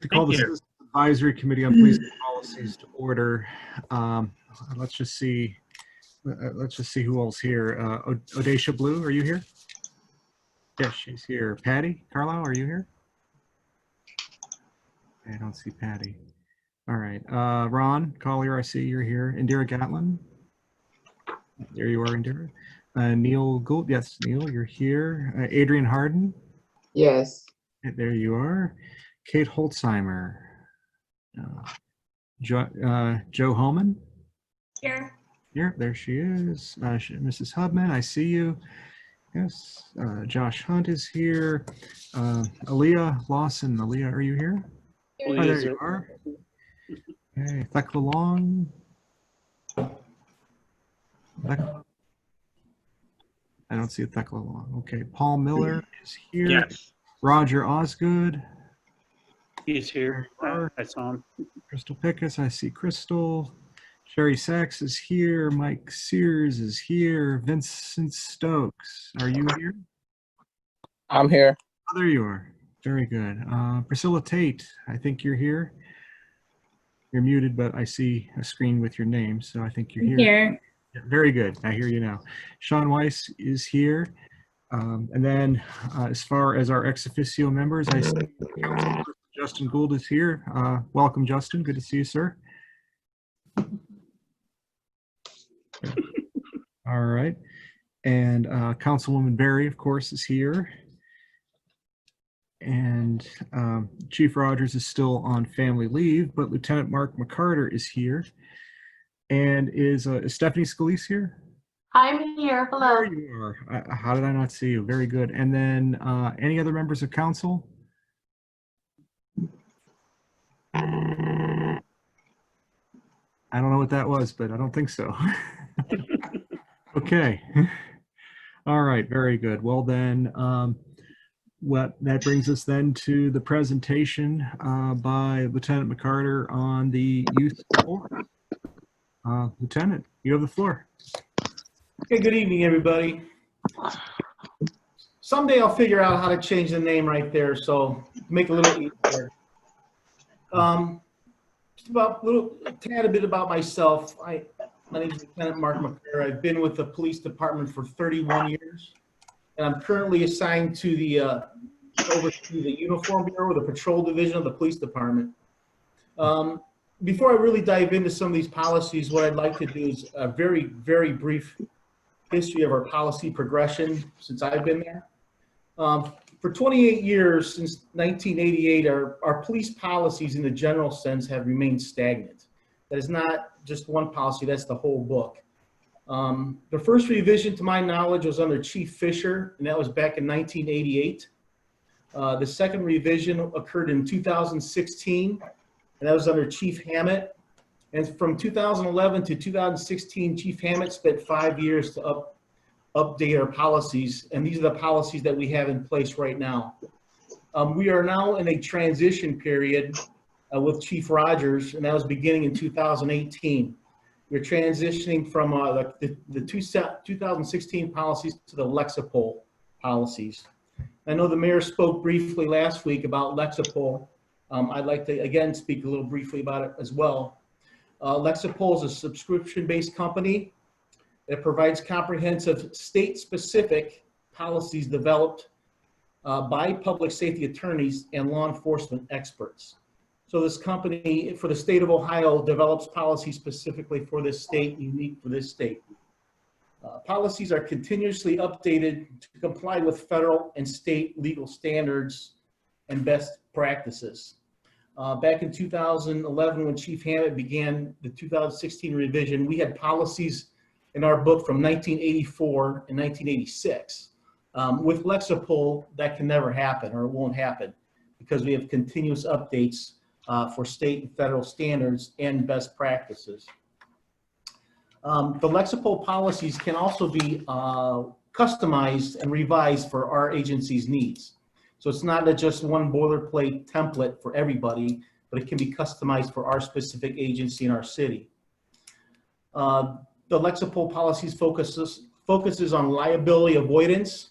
to call the Citizens Advisory Committee on Police Policies to order. Let's just see who else here. Odacia Blue, are you here? Yes, she's here. Patty Carlisle, are you here? I don't see Patty. All right. Ron Collier, I see you're here. Indira Gatlin. There you are, Indira. Neil Gould. Yes, Neil, you're here. Adrian Harden. Yes. There you are. Kate Holtzheimer. Joe Holman. Here. Here, there she is. Mrs. Hubman, I see you. Yes. Josh Hunt is here. Aaliyah Lawson. Aaliyah, are you here? Here. Oh, there you are. Okay. Thekla Long. I don't see a Thekla Long. Okay. Paul Miller is here. Yes. Roger Osgood. He's here. I saw him. Crystal Pickus, I see Crystal. Sherry Sachs is here. Mike Sears is here. Vincent Stokes, are you here? I'm here. Oh, there you are. Very good. Priscilla Tate, I think you're here. You're muted, but I see a screen with your name, so I think you're here. Here. Yeah, very good. I hear you now. Sean Weiss is here. And then as far as our ex officio members, I see Justin Gould is here. Welcome, Justin. Good to see you, sir. All right. And Councilwoman Berry, of course, is here. And Chief Rogers is still on family leave, but Lieutenant Mark McCarter is here. And is Stephanie Scalise here? I'm here. Hello. There you are. How did I not see you? Very good. And then any other members of council? I don't know what that was, but I don't think so. Okay. All right. Very good. Well, then, that brings us then to the presentation by Lieutenant McCarter on the use of force. Lieutenant, you have the floor. Okay, good evening, everybody. Someday I'll figure out how to change the name right there, so make it a little easier. Just about a tad bit about myself. My name is Lieutenant Mark McCarter. I've been with the police department for 31 years, and I'm currently assigned to the oversee the uniform bureau, the patrol division of the police department. Before I really dive into some of these policies, what I'd like to do is a very, very brief history of our policy progression since I've been there. For 28 years, since 1988, our police policies in the general sense have remained stagnant. That is not just one policy, that's the whole book. The first revision, to my knowledge, was under Chief Fisher, and that was back in 1988. The second revision occurred in 2016, and that was under Chief Hammett. And from 2011 to 2016, Chief Hammett spent 5 years to update our policies, and these are the policies that we have in place right now. We are now in a transition period with Chief Rogers, and that was beginning in 2018. We're transitioning from the 2016 policies to the Lexipol policies. I know the mayor spoke briefly last week about Lexipol. I'd like to, again, speak a little briefly about it as well. Lexipol is a subscription-based company that provides comprehensive state-specific policies developed by public safety attorneys and law enforcement experts. So this company, for the state of Ohio, develops policies specifically for this state, unique for this state. Policies are continuously updated to comply with federal and state legal standards and best practices. Back in 2011, when Chief Hammett began the 2016 revision, we had policies in our book from 1984 and 1986. With Lexipol, that can never happen, or it won't happen, because we have continuous updates for state and federal standards and best practices. The Lexipol policies can also be customized and revised for our agency's needs. So it's not just one boilerplate template for everybody, but it can be customized for our specific agency in our city. The Lexipol policies focuses on liability avoidance,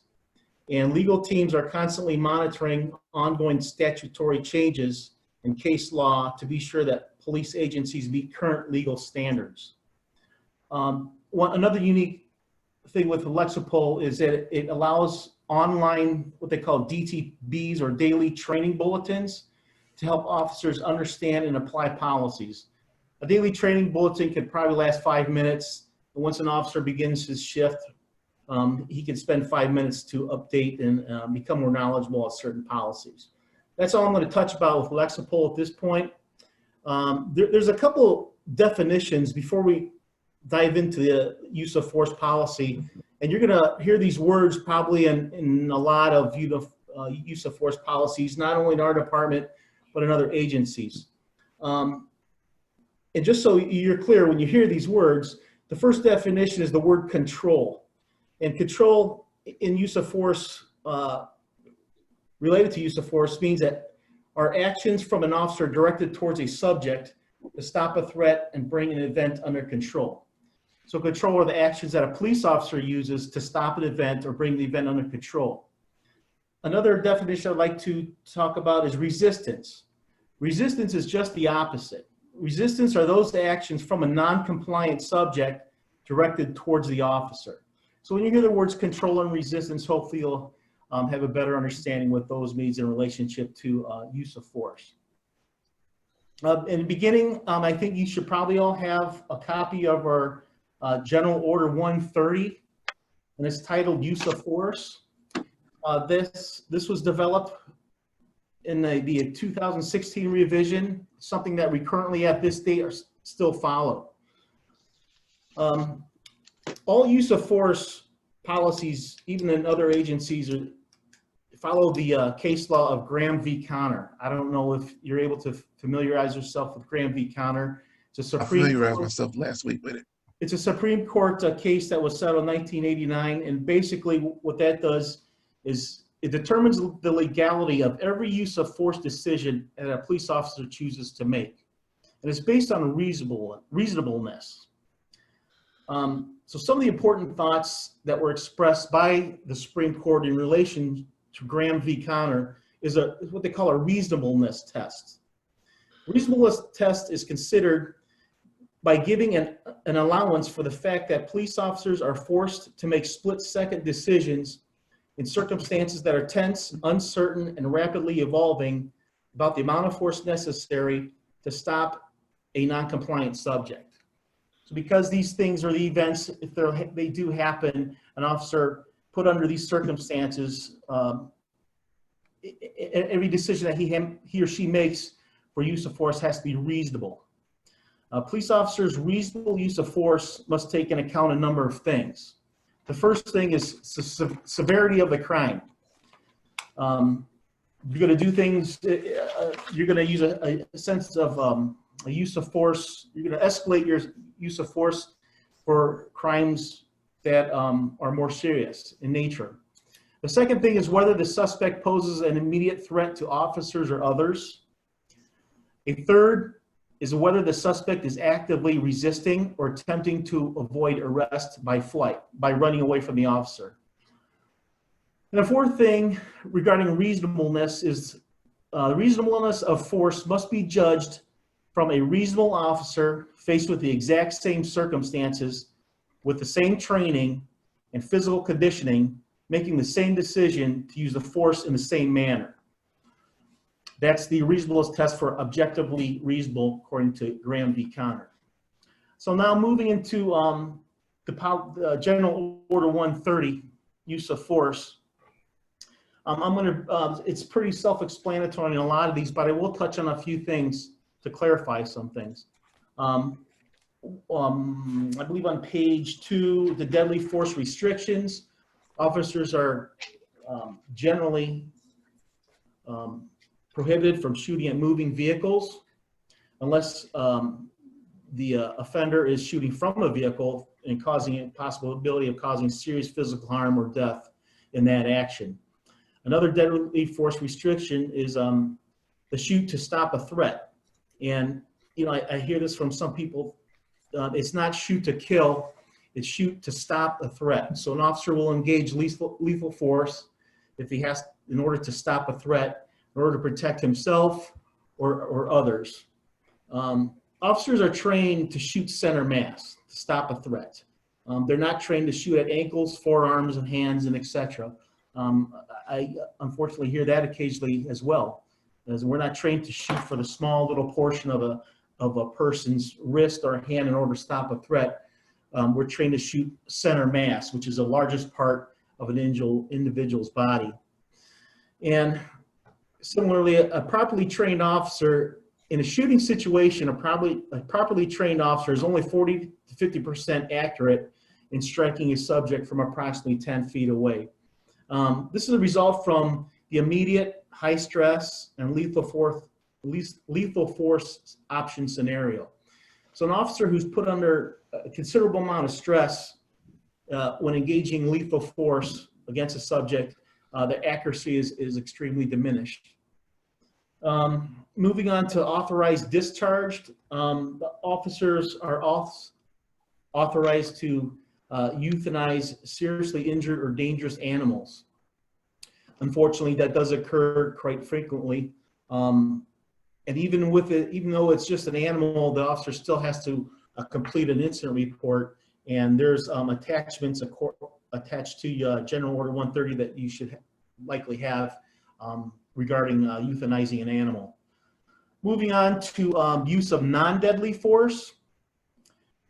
and legal teams are constantly monitoring ongoing statutory changes and case law to be sure that police agencies meet current legal standards. Another unique thing with Lexipol is that it allows online, what they call DTBs or daily training bulletins, to help officers understand and apply policies. A daily training bulletin can probably last 5 minutes. And once an officer begins his shift, he can spend 5 minutes to update and become more knowledgeable on certain policies. That's all I'm going to touch about with Lexipol at this point. There's a couple definitions before we dive into the use of force policy. And you're going to hear these words probably in a lot of use of force policies, not only in our department, but in other agencies. And just so you're clear, when you hear these words, the first definition is the word control. And control in use of force, related to use of force, means that our actions from an officer directed towards a subject to stop a threat and bring an event under control. So control are the actions that a police officer uses to stop an event or bring the event under control. Another definition I'd like to talk about is resistance. Resistance is just the opposite. Resistance are those actions from a non-compliant subject directed towards the officer. So when you hear the words control and resistance, hopefully you'll have a better understanding what those means in relationship to use of force. In the beginning, I think you should probably all have a copy of our General Order 130, and it's titled Use of Force. This was developed in the 2016 revision, something that we currently at this date are still follow. All use of force policies, even in other agencies, follow the case law of Graham v. Connor. I don't know if you're able to familiarize yourself with Graham v. Connor. It's a I familiarized myself last week with it. It's a Supreme Court case that was settled in 1989, and basically what that does is it determines the legality of every use of force decision that a police officer chooses to make. And it's based on reasonableness. So some of the important thoughts that were expressed by the Supreme Court in relation to Graham v. Connor is what they call a reasonableness test. Reasonableness test is considered by giving an allowance for the fact that police officers are forced to make split-second decisions in circumstances that are tense, uncertain, and rapidly evolving about the amount of force necessary to stop a non-compliant subject. So because these things are the events, if they do happen, an officer put under these circumstances, every decision that he or she makes for use of force has to be reasonable. Police officers' reasonable use of force must take into account a number of things. The first thing is severity of the crime. You're going to do things, you're going to use a sense of a use of force. You're going to escalate your use of force for crimes that are more serious in nature. The second thing is whether the suspect poses an immediate threat to officers or others. A third is whether the suspect is actively resisting or attempting to avoid arrest by flight, by running away from the officer. And the fourth thing regarding reasonableness is reasonableness of force must be judged from a reasonable officer faced with the exact same circumstances, with the same training and physical conditioning, making the same decision to use the force in the same manner. That's the reasonableness test for objectively reasonable, according to Graham v. Connor. So now moving into the General Order 130, use of force. It's pretty self-explanatory in a lot of these, but I will touch on a few things to clarify some things. I believe on page 2, the deadly force restrictions. Officers are generally prohibited from shooting at moving vehicles unless the offender is shooting from a vehicle and causing a possibility of causing serious physical harm or death in that action. Another deadly force restriction is the shoot to stop a threat. And I hear this from some people. It's not shoot to kill, it's shoot to stop a threat. So an officer will engage lethal force if he has, in order to stop a threat, in order to protect himself or others. Officers are trained to shoot center mass, to stop a threat. They're not trained to shoot at ankles, forearms, and hands, and etc. I unfortunately hear that occasionally as well, as we're not trained to shoot for the small little portion of a person's wrist or hand in order to stop a threat. We're trained to shoot center mass, which is the largest part of an individual's body. And similarly, a properly trained officer in a shooting situation, a properly trained officer is only 40 to 50% accurate in striking a subject from approximately 10 feet away. This is a result from the immediate, high stress, and lethal force option scenario. So an officer who's put under a considerable amount of stress when engaging lethal force against a subject, the accuracy is extremely diminished. Moving on to authorized discharged, the officers are authorized to euthanize seriously injured or dangerous animals. Unfortunately, that does occur quite frequently. And even though it's just an animal, the officer still has to complete an incident report, and there's attachments attached to General Order 130 that you should likely have regarding euthanizing an animal. Moving on to use of non-deadly force.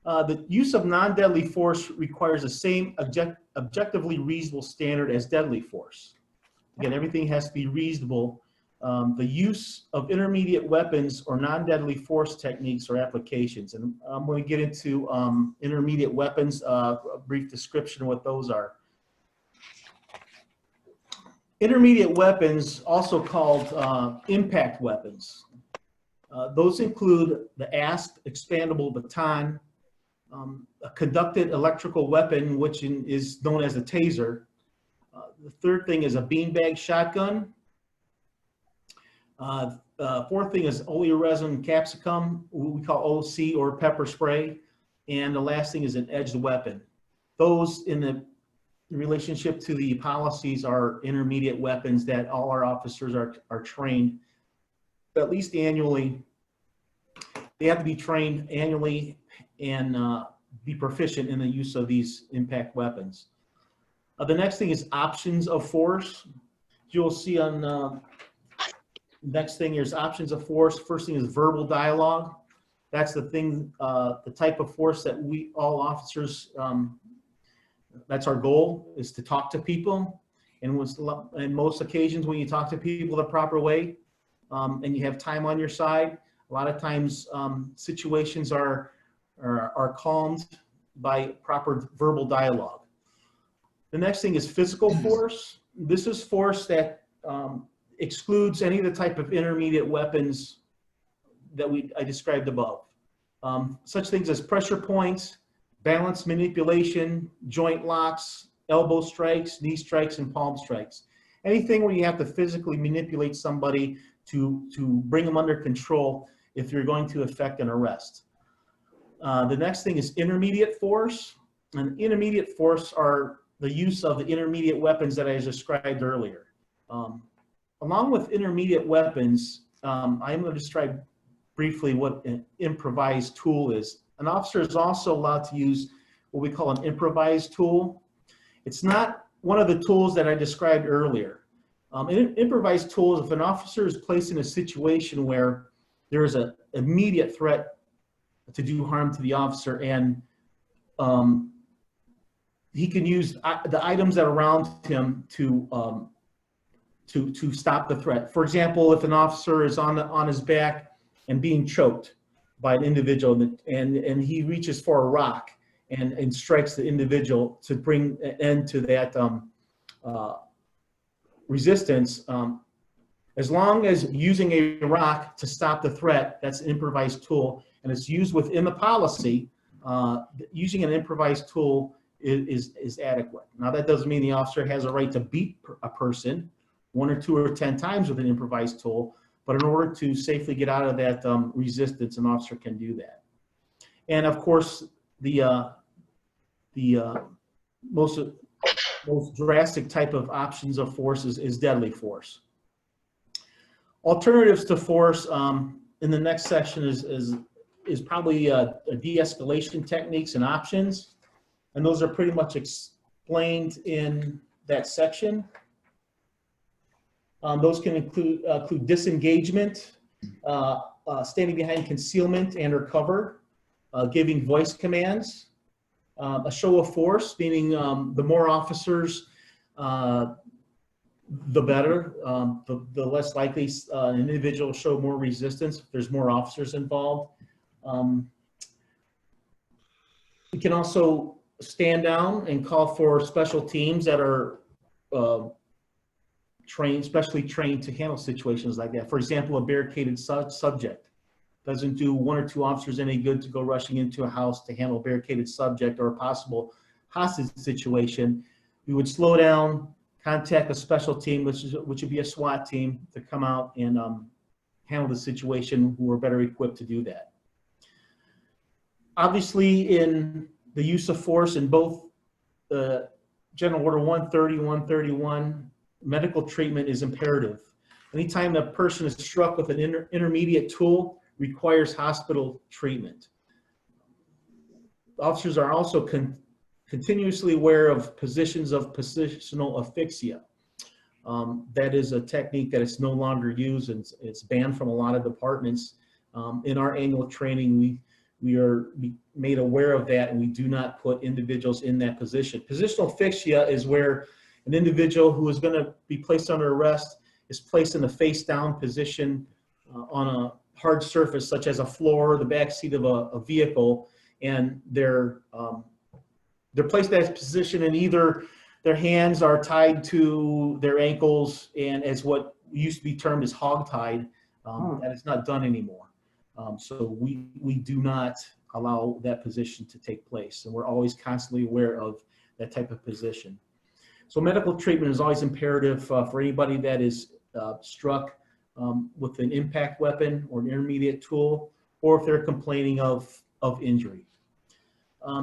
The use of non-deadly force requires the same objectively reasonable standard as deadly force. Again, everything has to be reasonable. The use of intermediate weapons or non-deadly force techniques or applications. And I'm going to get into intermediate weapons, a brief description of what those are. Intermediate weapons, also called impact weapons. Those include the ASP, expandable baton, a conducted electrical weapon, which is known as a taser. The third thing is a beanbag shotgun. Fourth thing is oleoresin capsicum, what we call OC or pepper spray. And the last thing is an edged weapon. Those in the relationship to the policies are intermediate weapons that all our officers are trained at least annually. They have to be trained annually and be proficient in the use of these impact weapons. The next thing is options of force. You'll see on next thing is options of force. First thing is verbal dialogue. That's the thing, the type of force that all officers, that's our goal, is to talk to people. And in most occasions when you talk to people the proper way and you have time on your side, a lot of times situations are calmed by proper verbal dialogue. The next thing is physical force. This is force that excludes any of the type of intermediate weapons that I described above. Such things as pressure points, balance manipulation, joint locks, elbow strikes, knee strikes, and palm strikes. Anything where you have to physically manipulate somebody to bring them under control if you're going to effect an arrest. The next thing is intermediate force. And intermediate force are the use of the intermediate weapons that I described earlier. Along with intermediate weapons, I'm going to describe briefly what an improvised tool is. An officer is also allowed to use what we call an improvised tool. It's not one of the tools that I described earlier. An improvised tool is if an officer is placed in a situation where there is an immediate threat to do harm to the officer, and he can use the items that are around him to stop the threat. For example, if an officer is on his back and being choked by an individual, and he reaches for a rock and strikes the individual to bring an end to that resistance, as long as using a rock to stop the threat, that's an improvised tool, and it's used within the policy. Using an improvised tool is adequate. Now, that doesn't mean the officer has a right to beat a person 1 or 2 or 10 times with an improvised tool, but in order to safely get out of that resistance, an officer can do that. And of course, the most drastic type of options of force is deadly force. Alternatives to force in the next section is probably de-escalation techniques and options. And those are pretty much explained in that section. Those can include disengagement, standing behind concealment and or cover, giving voice commands, a show of force, meaning the more officers, the better. The less likely an individual will show more resistance if there's more officers involved. We can also stand down and call for special teams that are specially trained to handle situations like that. For example, a barricaded subject. Doesn't do 1 or 2 officers any good to go rushing into a house to handle a barricaded subject or a possible hostage situation. We would slow down, contact a special team, which would be a SWAT team, to come out and handle the situation, who are better equipped to do that. Obviously, in the use of force in both General Order 130, 131, medical treatment is imperative. Anytime a person is struck with an intermediate tool, requires hospital treatment. Officers are also continuously aware of positions of positional asphyxia. That is a technique that is no longer used, and it's banned from a lot of departments. In our annual training, we are made aware of that, and we do not put individuals in that position. Positional asphyxia is where an individual who is going to be placed under arrest is placed in a face-down position on a hard surface, such as a floor, the back seat of a vehicle, and they're placed in that position, and either their hands are tied to their ankles, and as what used to be termed as hog-tied, that is not done anymore. So we do not allow that position to take place, and we're always constantly aware of that type of position. So medical treatment is always imperative for anybody that is struck with an impact weapon or an intermediate tool, or if they're complaining of injury.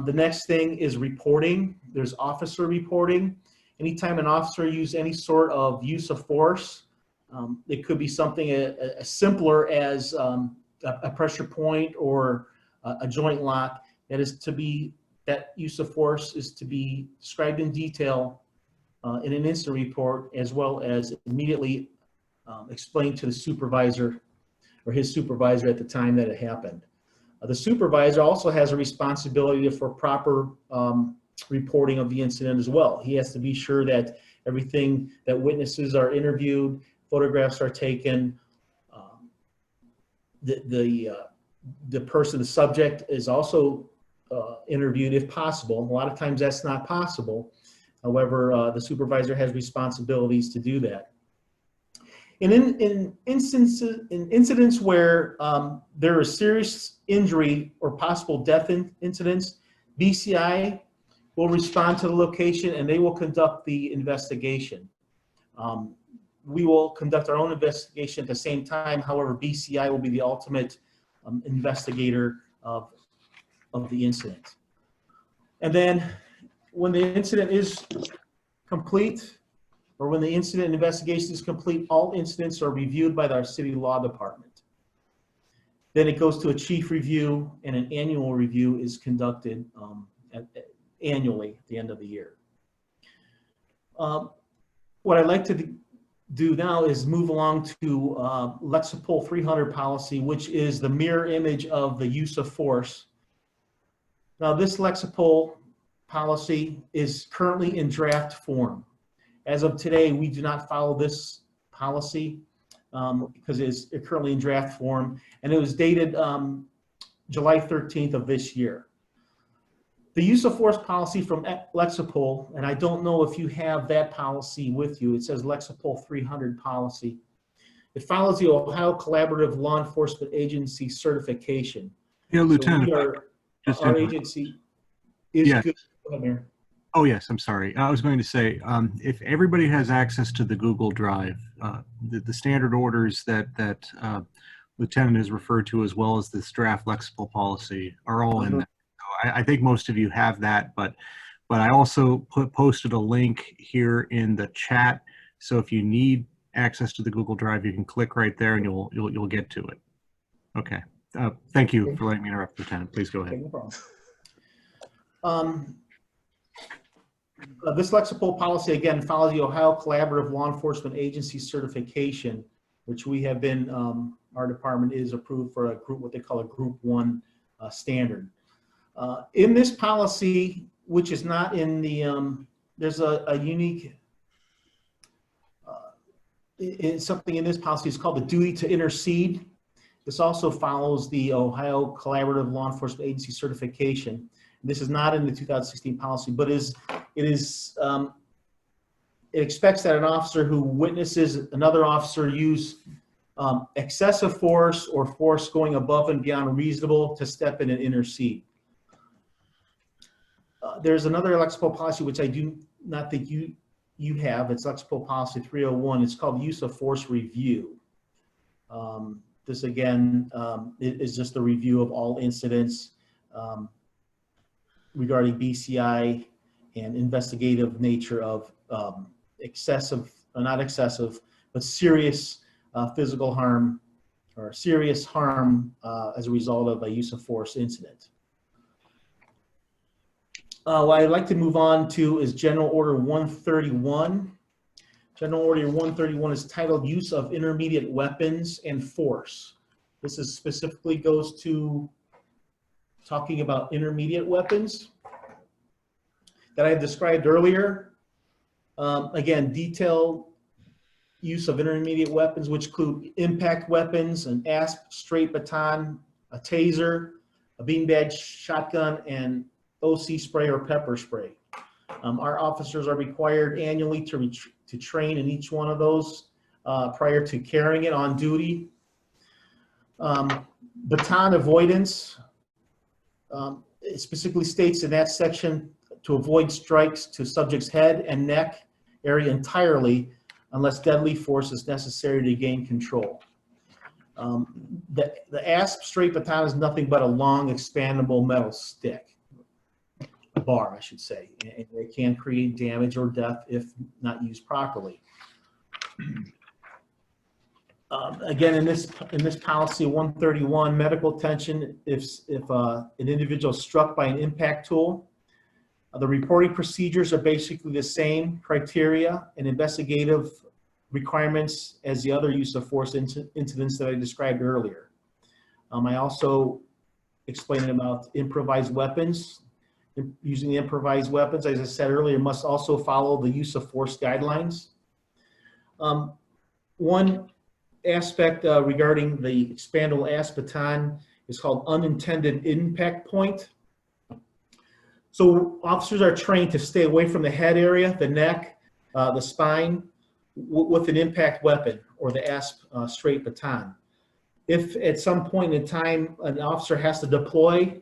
The next thing is reporting. There's officer reporting. Anytime an officer uses any sort of use of force, it could be something as simpler as a pressure point or a joint lock. That use of force is to be described in detail in an incident report, as well as immediately explained to the supervisor or his supervisor at the time that it happened. The supervisor also has a responsibility for proper reporting of the incident as well. He has to be sure that everything, that witnesses are interviewed, photographs are taken, the subject is also interviewed if possible. A lot of times that's not possible. However, the supervisor has responsibilities to do that. And in incidents where there is serious injury or possible death incidents, BCI will respond to the location and they will conduct the investigation. We will conduct our own investigation at the same time. However, BCI will be the ultimate investigator of the incident. And then when the incident is complete, or when the incident investigation is complete, all incidents are reviewed by our city law department. Then it goes to a chief review, and an annual review is conducted annually at the end of the year. What I'd like to do now is move along to Lexipol 300 policy, which is the mirror image of the use of force. Now, this Lexipol policy is currently in draft form. As of today, we do not follow this policy because it's currently in draft form, and it was dated July 13th of this year. The use of force policy from Lexipol, and I don't know if you have that policy with you, it says Lexipol 300 policy. It follows the Ohio Collaborative Law Enforcement Agency certification. Yeah, Lieutenant. So our agency is good. Go ahead, Mayor. Oh, yes, I'm sorry. I was going to say, if everybody has access to the Google Drive, the standard orders that Lieutenant has referred to, as well as this draft Lexipol policy, are all in there. So I think most of you have that, but I also posted a link here in the chat. So if you need access to the Google Drive, you can click right there and you'll get to it. Okay. Thank you for letting me interrupt, Lieutenant. Please go Okay, ahead. no problem. This Lexipol policy, again, follows the Ohio Collaborative Law Enforcement Agency certification, which we have been, our department is approved for a group, what they call a Group 1 standard. In this policy, which is not in the, there's a unique, something in this policy is called the duty to intercede. This also follows the Ohio Collaborative Law Enforcement Agency certification. This is not in the 2016 policy, but it expects that an officer who witnesses another officer use excessive force or force going above and beyond reasonable to step in and intercede. There's another Lexipol policy which I do not think you have. It's Lexipol policy 301. It's called use of force review. This again is just a review of all incidents regarding BCI and investigative nature of excessive, not excessive, but serious physical harm or serious harm as a result of a use of force incident. What I'd like to move on to is General Order 131. General Order 131 is titled Use of Intermediate Weapons and Force. This is specifically goes to talking about intermediate weapons that I described earlier. Again, detailed use of intermediate weapons, which include impact weapons, an ASP straight baton, a taser, a beanbag shotgun, and OC spray or pepper spray. Our officers are required annually to train in each one of those prior to carrying it on duty. Baton avoidance, it specifically states in that section to avoid strikes to subject's head and neck area entirely unless deadly force is necessary to gain control. The ASP straight baton is nothing but a long expandable metal stick. A bar, I should say, and it can create damage or death if not used properly. Again, in this policy 131, medical attention if an individual is struck by an impact tool. The reporting procedures are basically the same criteria and investigative requirements as the other use of force incidents that I described earlier. I also explained about improvised weapons. Using the improvised weapons, as I said earlier, must also follow the use of force guidelines. One aspect regarding the expandable ASP baton is called unintended impact point. So officers are trained to stay away from the head area, the neck, the spine, with an impact weapon or the ASP straight baton. If at some point in time an officer has to deploy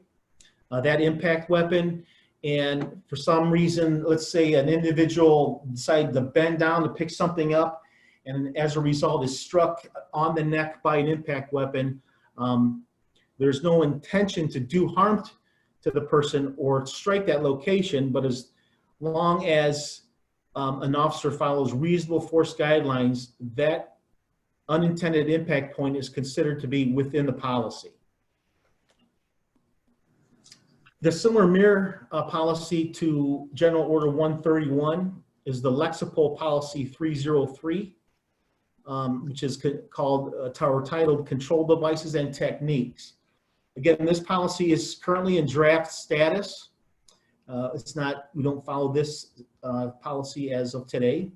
that impact weapon, and for some reason, let's say an individual decided to bend down to pick something up, and as a result is struck on the neck by an impact weapon, there's no intention to do harm to the person or strike that location, but as long as an officer follows reasonable force guidelines, that unintended impact point is considered to be within the policy. The similar mirror policy to General Order 131 is the Lexipol Policy 303, which is called or titled Control Devices and Techniques. Again, this policy is currently in draft status. It's not, we don't follow this policy as of today.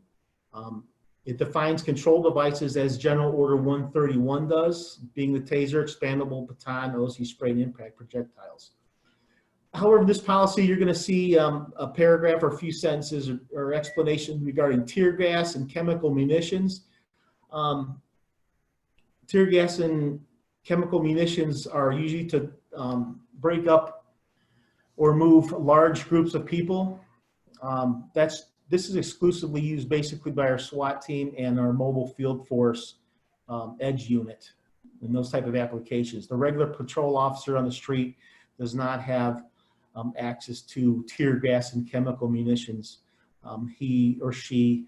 It defines control devices as General Order 131 does, being the taser, expandable baton, OC spray, and impact projectiles. However, this policy, you're going to see a paragraph or a few sentences or explanation regarding tear gas and chemical munitions. Tear gas and chemical munitions are usually to break up or move large groups of people. This is exclusively used basically by our SWAT team and our mobile field force edge unit in those type of applications. The regular patrol officer on the street does not have access to tear gas and chemical munitions. He or she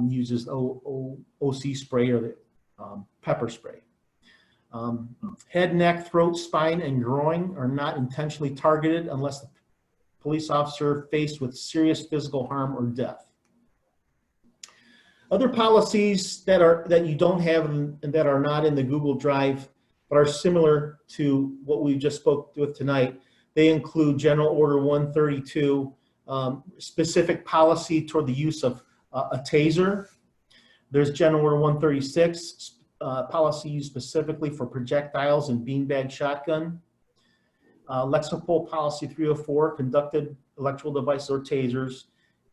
uses OC spray or the pepper spray. Head, neck, throat, spine, and groin are not intentionally targeted unless the police officer faced with serious physical harm or death. Other policies that you don't have and that are not in the Google Drive but are similar to what we just spoke with tonight, they include General Order 132, specific policy toward the use of a taser. There's General Order 136, policy used specifically for projectiles and beanbag shotgun. Lexipol Policy 304, conducted electrical devices or tasers,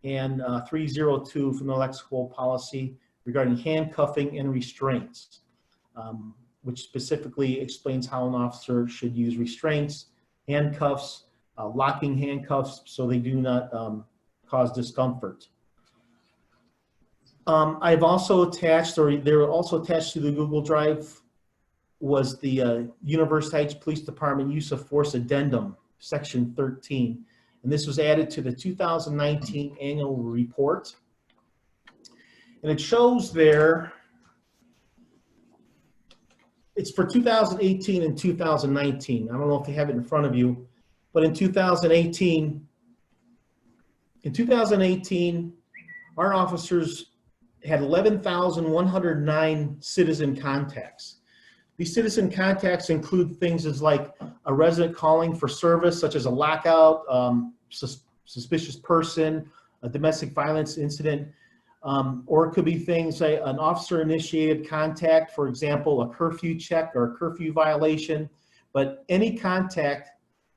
and 302 from the Lexipol policy regarding handcuffing and restraints, which specifically explains how an officer should use restraints, handcuffs, locking handcuffs so they do not cause discomfort. I've also attached, or they're also attached to the Google Drive, was the University Heights Police Department Use of Force Addendum, Section 13. And this was added to the 2019 annual report. And it shows there, it's for 2018 and 2019. I don't know if you have it in front of you, but in 2018, our officers had 11,109 citizen contacts. These citizen contacts include things as like a resident calling for service, such as a lockout, suspicious person, a domestic violence incident, or it could be things like an officer-initiated contact, for example, a curfew check or a curfew violation. But any contact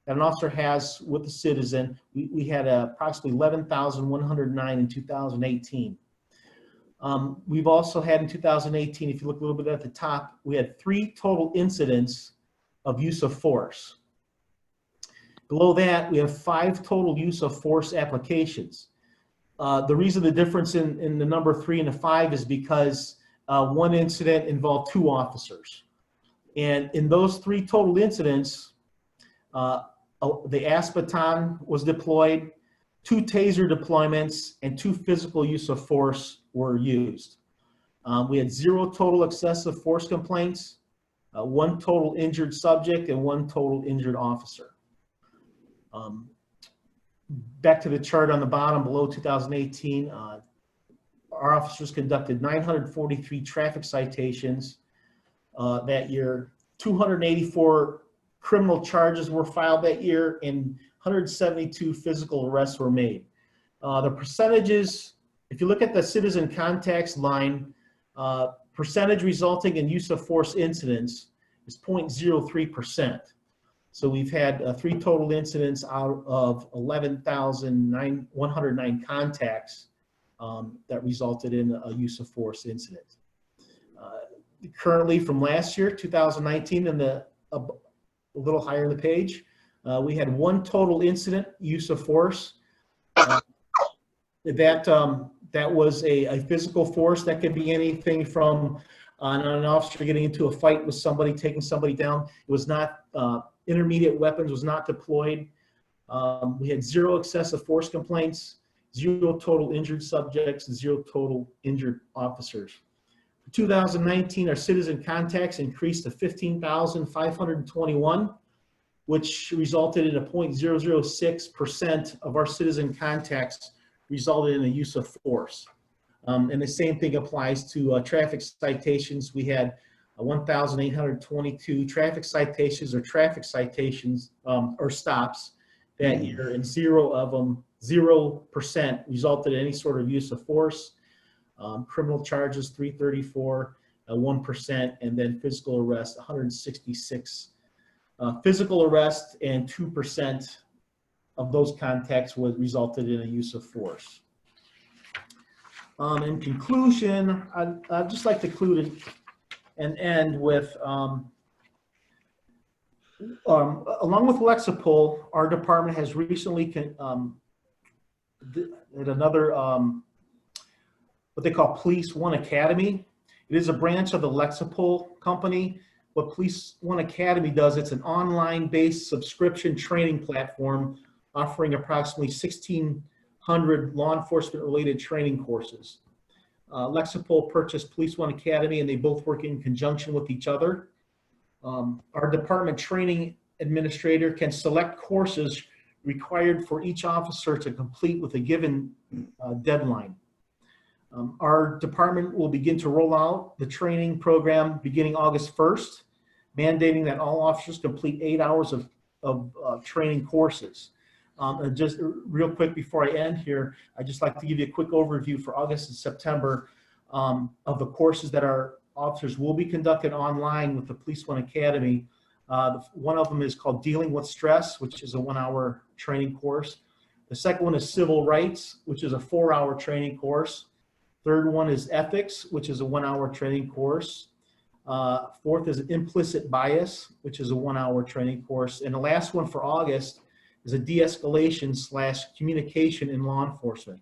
that an officer has with a citizen, we had approximately 11,109 in 2018. We've also had in 2018, if you look a little bit at the top, we had 3 total incidents of use of force. Below that, we have 5 total use of force applications. The reason the difference in the number 3 and the 5 is because one incident involved 2 officers. And in those 3 total incidents, the AS baton was deployed, 2 taser deployments, and 2 physical use of force were used. We had 0 total excessive force complaints, 1 total injured subject, and 1 total injured officer. Back to the chart on the bottom below 2018, our officers conducted 943 traffic citations that year. 284 criminal charges were filed that year, and 172 physical arrests were made. The percentages, if you look at the citizen contacts line, percentage resulting in use of force incidents is 0.03%. So we've had 3 total incidents out of 11,109 contacts that resulted in a use of force incident. Currently, from last year, 2019, and a little higher in the page, we had 1 total incident use of force. That was a physical force. That could be anything from an officer getting into a fight with somebody, taking somebody down. It was not, intermediate weapons was not deployed. We had 0 excessive force complaints, 0 total injured subjects, and 0 total injured officers. For 2019, our citizen contacts increased to 15,521, which resulted in a 0.006% of our citizen contacts resulted in a use of force. And the same thing applies to traffic citations. We had 1,822 traffic citations or stops that year, and 0 of them, 0% resulted in any sort of use of force. Criminal charges, 334, 1%, and then physical arrest, 166. Physical arrest and 2% of those contacts resulted in a use of force. In conclusion, I'd just like to conclude and end with, along with Lexipol, our department has recently did another, what they call Police One Academy. It is a branch of the Lexipol company. What Police One Academy does, it's an online-based subscription training platform offering approximately 1,600 law enforcement-related training courses. Lexipol purchased Police One Academy, and they both work in conjunction with each other. Our department training administrator can select courses required for each officer to complete with a given deadline. Our department will begin to roll out the training program beginning August 1st, mandating that all officers complete 8 hours of training courses. And just real quick before I end here, I'd just like to give you a quick overview for August and September of the courses that our officers will be conducted online with the Police One Academy. One of them is called Dealing with Stress, which is a 1-hour training course. The second one is Civil Rights, which is a 4-hour training course. Third one is Ethics, which is a 1-hour training course. Fourth is Implicit Bias, which is a 1-hour training course. And the last one for August is a De-Escalation / Communication in Law Enforcement.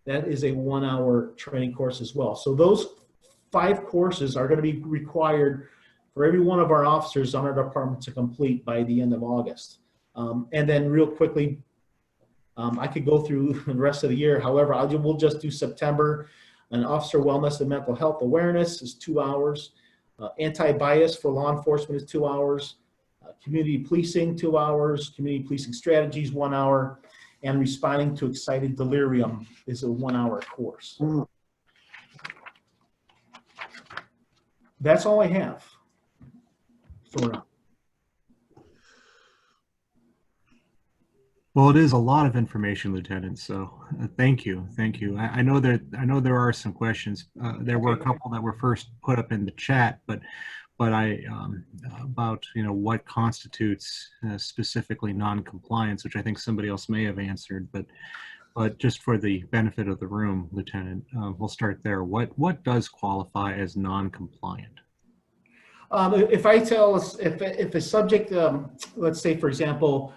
That is a 1-hour training course as well. So those 5 courses are going to be required for every one of our officers on our department to complete by the end of August. And then real quickly, I could go through the rest of the year. However, we'll just do September. An officer wellness and mental health awareness is 2 hours. Anti-bias for law enforcement is 2 hours. Community policing, 2 hours. Community policing strategies, 1 hour. And responding to excited delirium is a 1-hour course. That's all I have. For Well, it is a lot of information, Lieutenant. So thank you. I know there are some questions. There were a couple that were first put up in the chat, but I about what constitutes specifically non-compliance, which I think somebody else may have answered, but just for the benefit of the room, Lieutenant, we'll start there. What does qualify as non-compliant? If a subject, let's say for example,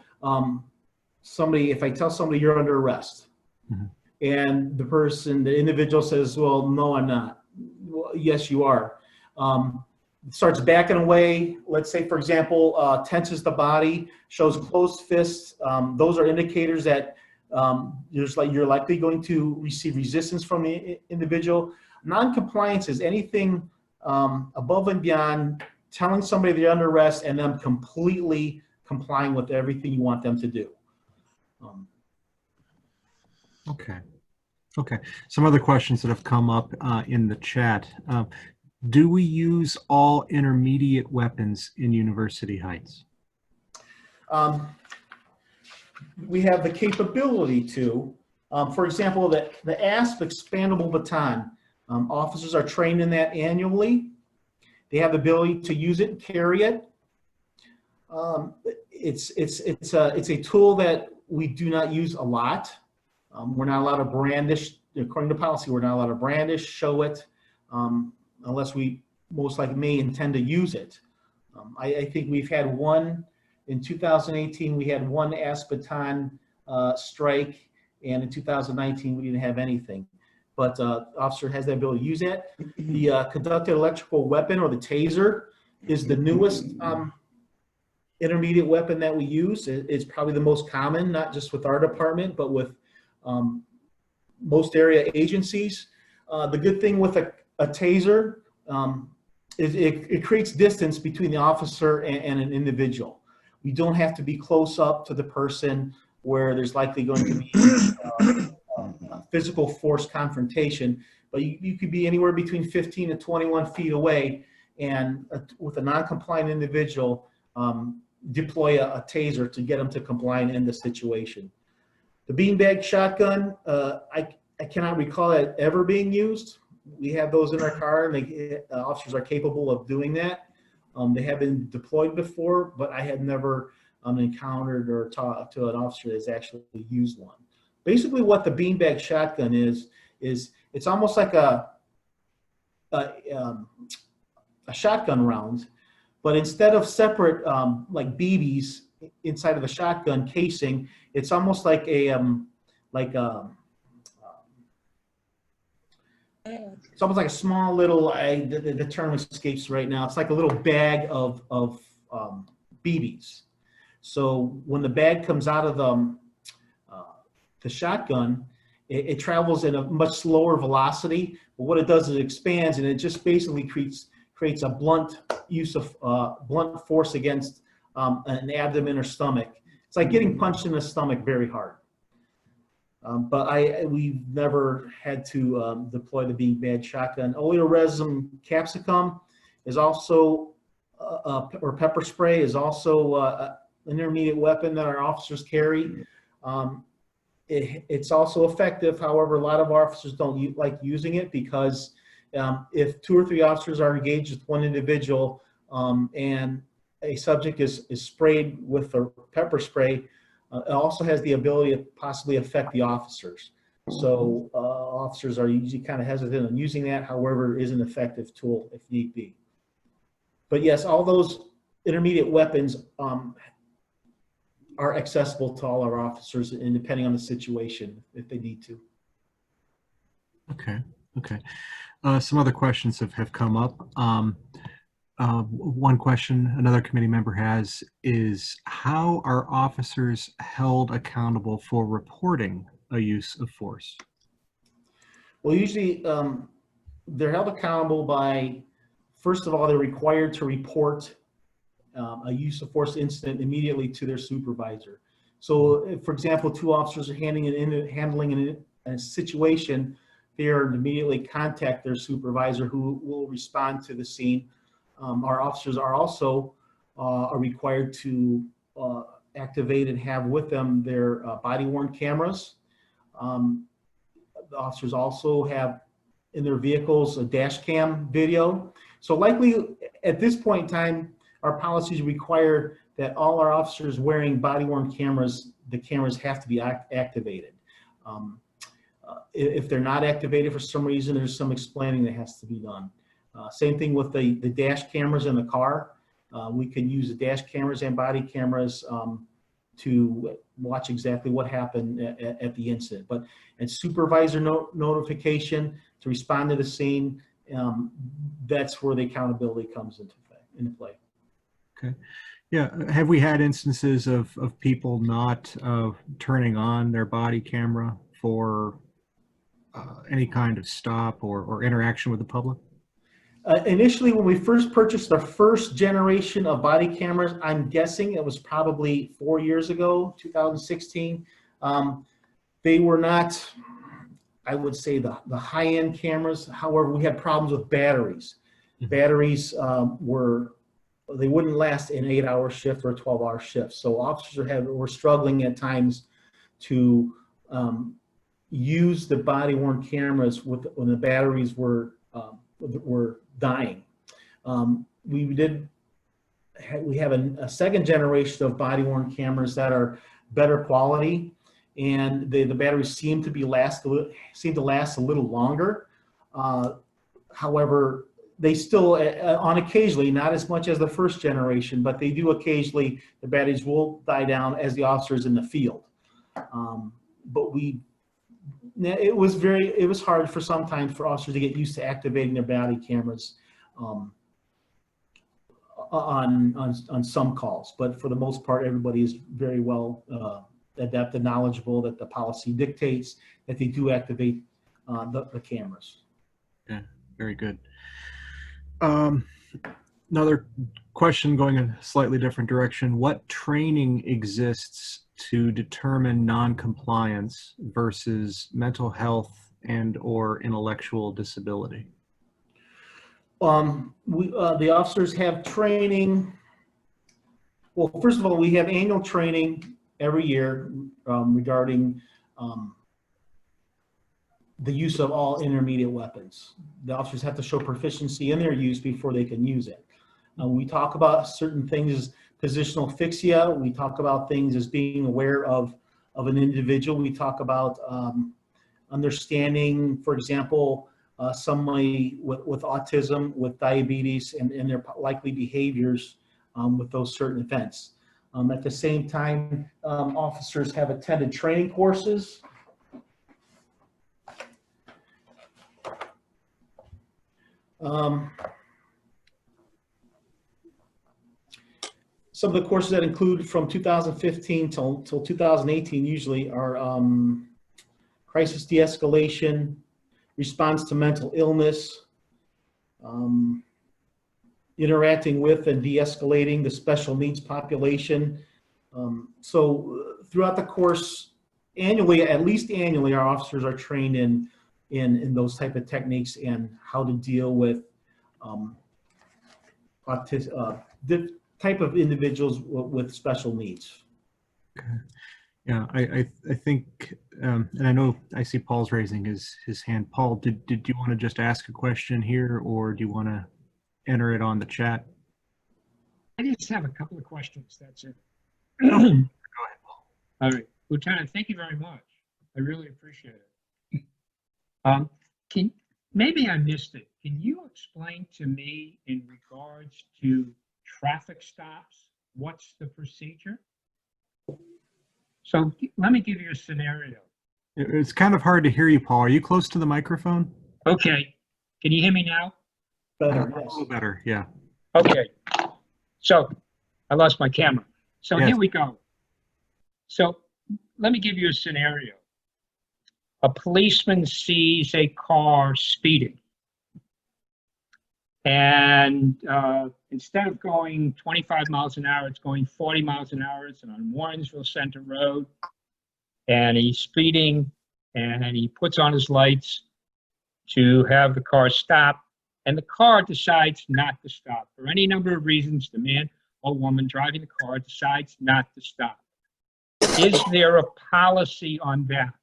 if I tell somebody you're under arrest, mm-hmm. and the individual says, well, no, I'm not. Well, yes, you are. Starts backing away, let's say for example, tenses the body, shows closed fists. Those are indicators that you're likely going to receive resistance from the individual. Non-compliance is anything above and beyond telling somebody they're under arrest and them completely complying with everything you want them to do. Okay. Some other questions that have come up in the chat. Do we use all intermediate weapons in University Heights? We have the capability to. For example, the ASP expandable baton. Officers are trained in that annually. They have the ability to use it and carry it. It's a tool that we do not use a lot. We're not allowed to brandish, according to policy, we're not allowed to brandish, show it, unless we most likely may intend to use it. I think we've had one, in 2018, we had one ASP baton strike, and in 2019, we didn't have anything. But officer has the ability to use that. The conducted electrical weapon, or the taser, is the newest intermediate weapon that we use. It's probably the most common, not just with our department, but with most area agencies. The good thing with a taser is it creates distance between the officer and an individual. We don't have to be close up to the person where there's likely going to be physical force confrontation, but you could be anywhere between 15 to 21 feet away, and with a non-compliant individual, deploy a taser to get them to comply and end the situation. The beanbag shotgun, I cannot recall that ever being used. We have those in our car, and officers are capable of doing that. They have been deployed before, but I had never encountered or talked to an officer that's actually used one. Basically, what the beanbag shotgun is it's almost like a shotgun round, but instead of separate like BBs inside of the shotgun casing, it's almost like it's almost like a small little, the term escapes right now. It's like a little bag of BBs. So when the bag comes out of the shotgun, it travels at a much slower velocity, but what it does is it expands, and it just basically creates a blunt use of blunt force against an abdomen or stomach. It's like getting punched in the stomach very hard. But we've never had to deploy the Beanbag Shotgun. Oleoresin capsicum is also, or pepper spray is also an intermediate weapon that our officers carry. It's also effective. However, a lot of officers don't like using it because if 2 or 3 officers are engaged with one individual and a subject is sprayed with a pepper spray, it also has the ability to possibly affect the officers. So officers are usually kind of hesitant on using that. However, it is an effective tool if need be. But yes, all those intermediate weapons are accessible to all our officers, and depending on the situation, if they need to. Okay. Some other questions have come up. One question another committee member has is, how are officers held accountable for reporting a use of force? Well, usually they're held accountable by, first of all, they're required to report a use of force incident immediately to their supervisor. So, if, for example, 2 officers are handling a situation, they are to immediately contact their supervisor, who will respond to the scene. Our officers are also are required to activate and have with them their body-worn cameras. The officers also have in their vehicles a dash cam video. So likely at this point in time, our policies require that all our officers wearing body-worn cameras, the cameras have to be activated. If they're not activated for some reason, there's some explaining that has to be done. Same thing with the dash cameras in the car. We can use the dash cameras and body cameras to watch exactly what happened at the incident. But at supervisor notification to respond to the scene, that's where the accountability comes into play. Okay. Yeah. Have we had instances of people not turning on their body camera for any kind of stop or interaction with the public? Initially, when we first purchased the first generation of body cameras, I'm guessing it was probably 4 years ago, 2016. They were not, I would say, the high-end cameras. However, we had problems with batteries. Batteries they wouldn't last an 8-hour shift or a 12-hour shift. So officers were struggling at times to use the body-worn cameras when the batteries were dying. We have a second generation of body-worn cameras that are better quality, and the batteries seem to last a little longer. However, they still, on occasionally, not as much as the first generation, but they do occasionally, the batteries will die down as the officer's in the field. But it was hard for sometimes for officers to get used to activating their body cameras on some calls. But for the most part, everybody is very well adapted, knowledgeable that the policy dictates that they do activate the cameras. Yeah, very good. Another question going in a slightly different direction. What training exists to determine non-compliance versus mental health and/or intellectual disability? The officers have training. Well, first of all, we have annual training every year regarding the use of all intermediate weapons. The officers have to show proficiency in their use before they can use it. We talk about certain things as positional asphyxia. We talk about things as being aware of an individual. We talk about understanding, for example, somebody with autism, with diabetes, and their likely behaviors with those certain events. At the same time, officers have attended training courses. Some of the courses that include from 2015 till 2018 usually are crisis de-escalation, response to mental illness, interacting with and de-escalating the special needs population. So throughout the course, annually, at least annually, our officers are trained in those type of techniques and how to deal with the type of individuals with special needs. Okay. Yeah, I think, and I know I see Paul's raising his hand. Paul, did you want to just ask a question here, or do you want to enter it on the chat? I just have a couple of questions, that's it. Go ahead, Paul. All right, Lieutenant, thank you very much. I really appreciate it. Maybe I missed it. Can you explain to me in regards to traffic stops, what's the procedure? So let me give you a scenario. It's kind of hard to hear you, Paul. Are you close to the microphone? Okay, can you hear me now? Better, A yes. little better, yeah. Okay, so I lost my camera. So Yes. Here we go. So let me give you a scenario. A policeman sees a car speeding. And instead of going 25 miles an hour, it's going 40 miles an hour. It's on Warrensville Center Road. And he's speeding and he puts on his lights to have the car stop. And the car decides not to stop. For any number of reasons, the man or woman driving the car decides not to stop. Is there a policy on that?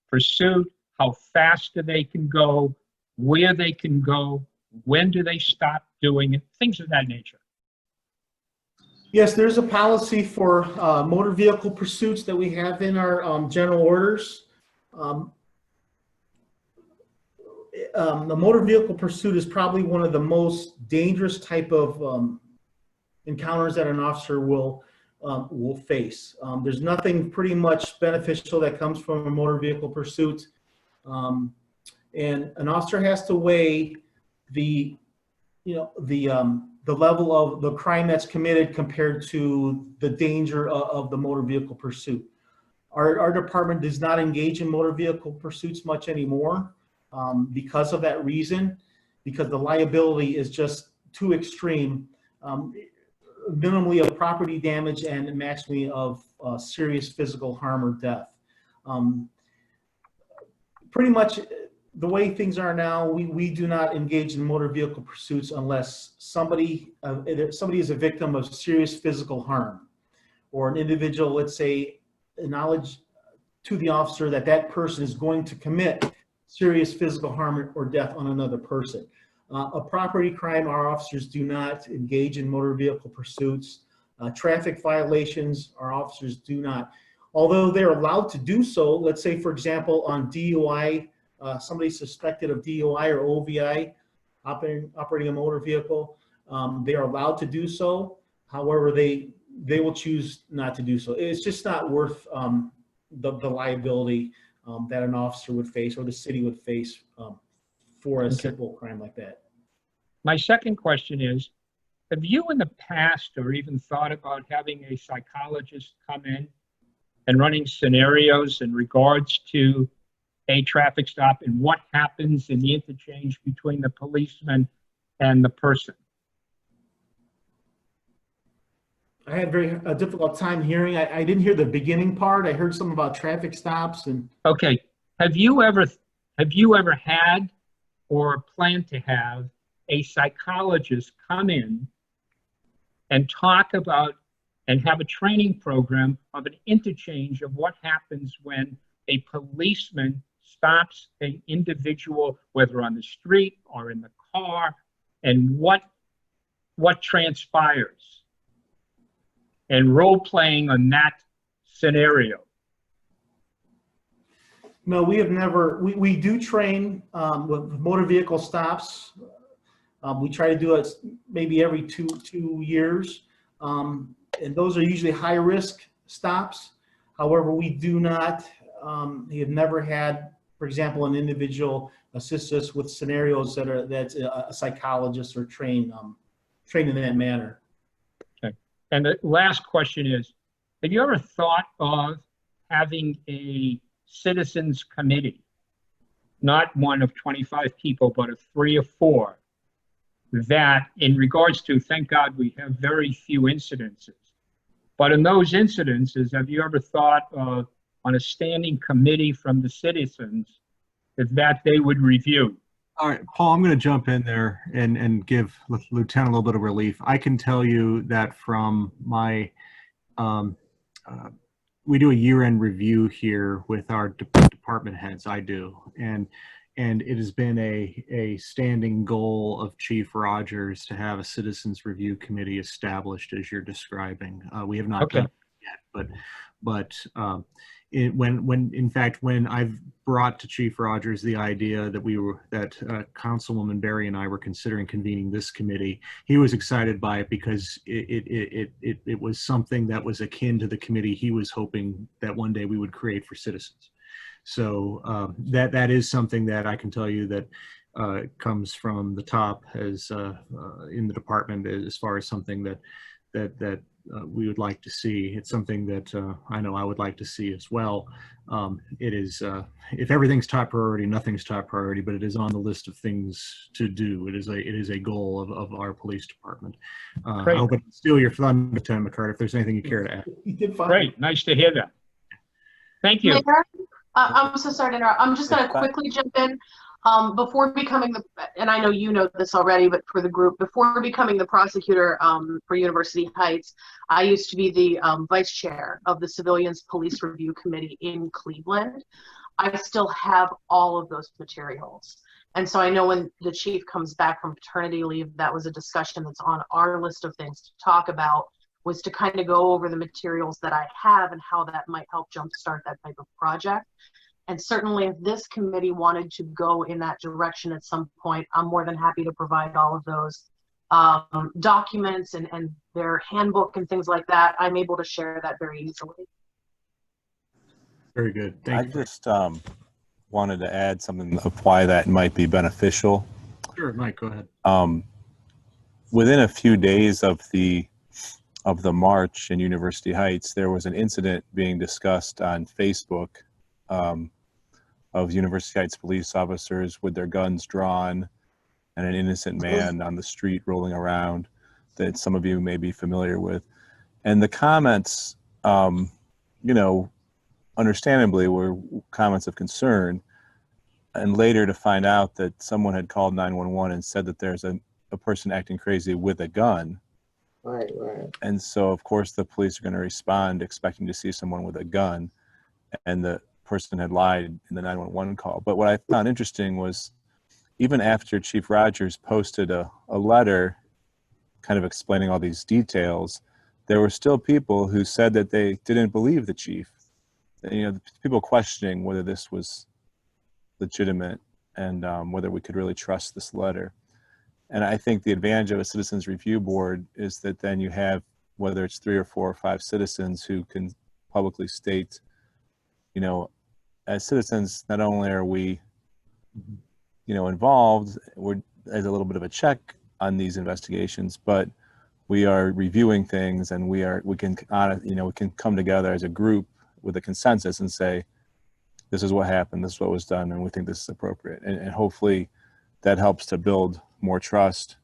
Pursuit, how fast they can go, where they can go, when do they stop doing it, things of that nature. Yes, there's a policy for motor vehicle pursuits that we have in our general orders. The motor vehicle pursuit is probably one of the most dangerous type of encounters that an officer will face. There's nothing pretty much beneficial that comes from a motor vehicle pursuit. And an officer has to weigh the level of the crime that's committed compared to the danger of the motor vehicle pursuit. Our department does not engage in motor vehicle pursuits much anymore because of that reason, because the liability is just too extreme. Minimally of property damage and maximally of serious physical harm or death. Pretty much the way things are now, we do not engage in motor vehicle pursuits unless somebody is a victim of serious physical harm, or an individual, let's say, acknowledge to the officer that that person is going to commit serious physical harm or death on another person. A property crime, our officers do not engage in motor vehicle pursuits. Traffic violations, our officers do not. Although they're allowed to do so, let's say, for example, on DUI, somebody suspected of DUI or OVI, operating a motor vehicle, they are allowed to do so. However, they will choose not to do so. It's just not worth the liability that an officer would face or the city would face for a simple crime like that. My second question is, have you in the past or even thought about having a psychologist come in and running scenarios in regards to a traffic stop and what happens in the interchange between the policeman and the person? I had a difficult time hearing. I didn't hear the beginning part. I heard something about traffic stops and. Okay, have you ever had or plan to have a psychologist come in and talk about and have a training program of an interchange of what happens when a policeman stops an individual, whether on the street or in the car, and what transpires, and role playing on that scenario? No, we have never, we do train with motor vehicle stops. We try to do it maybe every two years. And those are usually high risk stops. However, we do not, we have never had, for example, an individual assist us with scenarios that's a psychologist or trained in that manner. Okay. And the last question is, have you ever thought of having a citizens committee, not one of 25 people, but of 3 or 4, that in regards to, thank God we have very few incidences. But in those incidences, have you ever thought of, on a standing committee from the citizens, that they would review? All right, Paul, I'm going to jump in there and give Lieutenant a little bit of relief. I can tell you that from my, we do a year-end review here with our department heads. I do, and it has been a standing goal of Chief Rogers to have a citizens review committee established, as you're describing. We have not done it yet, but when in fact when I've brought to Chief Rogers the idea that Councilwoman Berry and I were considering convening this committee, he was excited by it because it was something that was akin to the committee he was hoping that one day we would create for citizens. So that is something that I can tell you that comes from the top as in the department, as far as something that we would like to see. It's something that I know I would like to see as well. It is, if everything's top priority, nothing's top priority, but it is on the list of things to do. It is a goal of our police department. I hope I didn't steal your thunder, Lieutenant McCarter, if there's anything you care to add. You did fine. Great, nice to hear that. Thank you. Mayor, I'm so sorry to interrupt. I'm just going to quickly jump in. Before becoming the, and I know you know this already, but for the group, before becoming the prosecutor for University Heights, I used to be the vice chair of the Civilians Police Review Committee in Cleveland. I still have all of those materials. And so I know when the chief comes back from paternity leave, that was a discussion that's on our list of things to talk about, was to kind of go over the materials that I have and how that might help jumpstart that type of project. And certainly if this committee wanted to go in that direction at some point, I'm more than happy to provide all of those documents and their handbook and things like that. I'm able to share that very easily. Very good. Thank you. I just wanted to add something of why that might be beneficial. Sure, Mike, go ahead. Within a few days of the march in University Heights, there was an incident being discussed on Facebook of University Heights police officers with their guns drawn and an innocent man on the street rolling around that some of you may be familiar with. And the comments, you know, understandably were comments of concern, and later to find out that someone had called 911 and said that there's a person acting crazy with a gun. Right. And so of course the police are going to respond expecting to see someone with a gun, and the person had lied in the 911 call. But what I found interesting was even after Chief Rogers posted a letter kind of explaining all these details, there were still people who said that they didn't believe the chief. You know, people questioning whether this was legitimate and whether we could really trust this letter. And I think the advantage of a citizens review board is that then you have, whether it's 3 or 4 or 5 citizens who can publicly state, you know, as citizens, not only are we, you know, involved, we're as a little bit of a check on these investigations, but we are reviewing things, and we can come together as a group with a consensus and say, this is what happened, this is what was done, and we think this is appropriate. And hopefully that helps to build more trust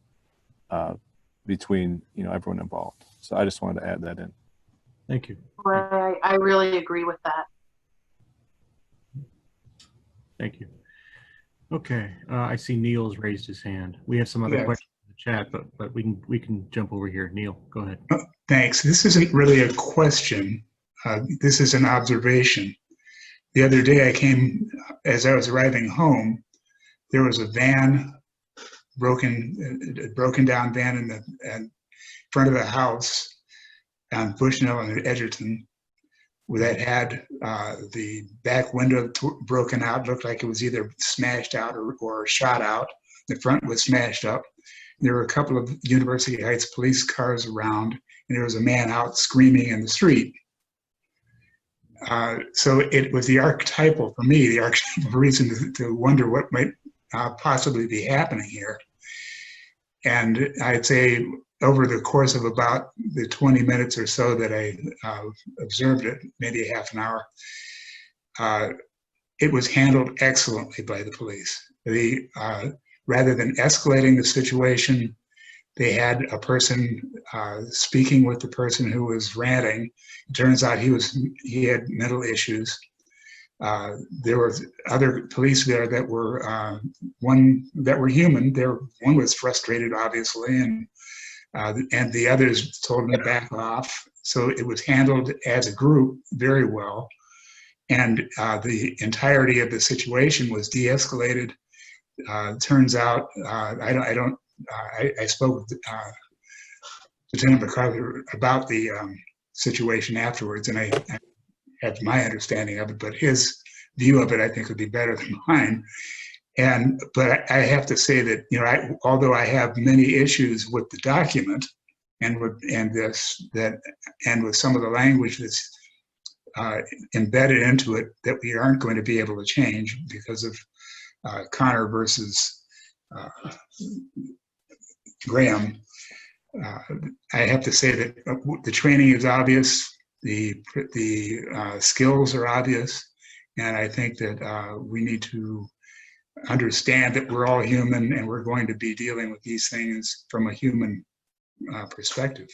between, you know, everyone involved. So I just wanted to add that in. Thank you. I really agree with that. Thank you. Okay, I see Neil's raised his hand. We have some other questions in the chat, but we can jump over here. Neil, go ahead. Thanks. This isn't really a question. This is an observation. The other day I came, as I was arriving home, there was a van, broken down van in front of the house on Bushnell and Edgerton, that had the back window broken out. Looked like it was either smashed out or shot out. The front was smashed up. There were a couple of University Heights police cars around, and there was a man out screaming in the street. So it was the archetypal, for me, the archetypal reason to wonder what might possibly be happening here. And I'd say over the course of about the 20 minutes or so that I observed it, maybe a half an hour, it was handled excellently by the police. Rather than escalating the situation, they had a person speaking with the person who was ranting. It turns out he had mental issues. There were other police there that were human. One was frustrated, obviously, and the others told him to back off. So it was handled as a group very well, and the entirety of the situation was de-escalated. Turns out, I spoke with Lieutenant McCarthy about the situation afterwards, and I had my understanding of it, but his view of it, I think, would be better than mine. But I have to say that, you know, although I have many issues with the document and with some of the language that's embedded into it that we aren't going to be able to change because of Connor versus Graham, I have to say that the training is obvious, the skills are obvious, and I think that we need to understand that we're all human and we're going to be dealing with these things from a human perspective.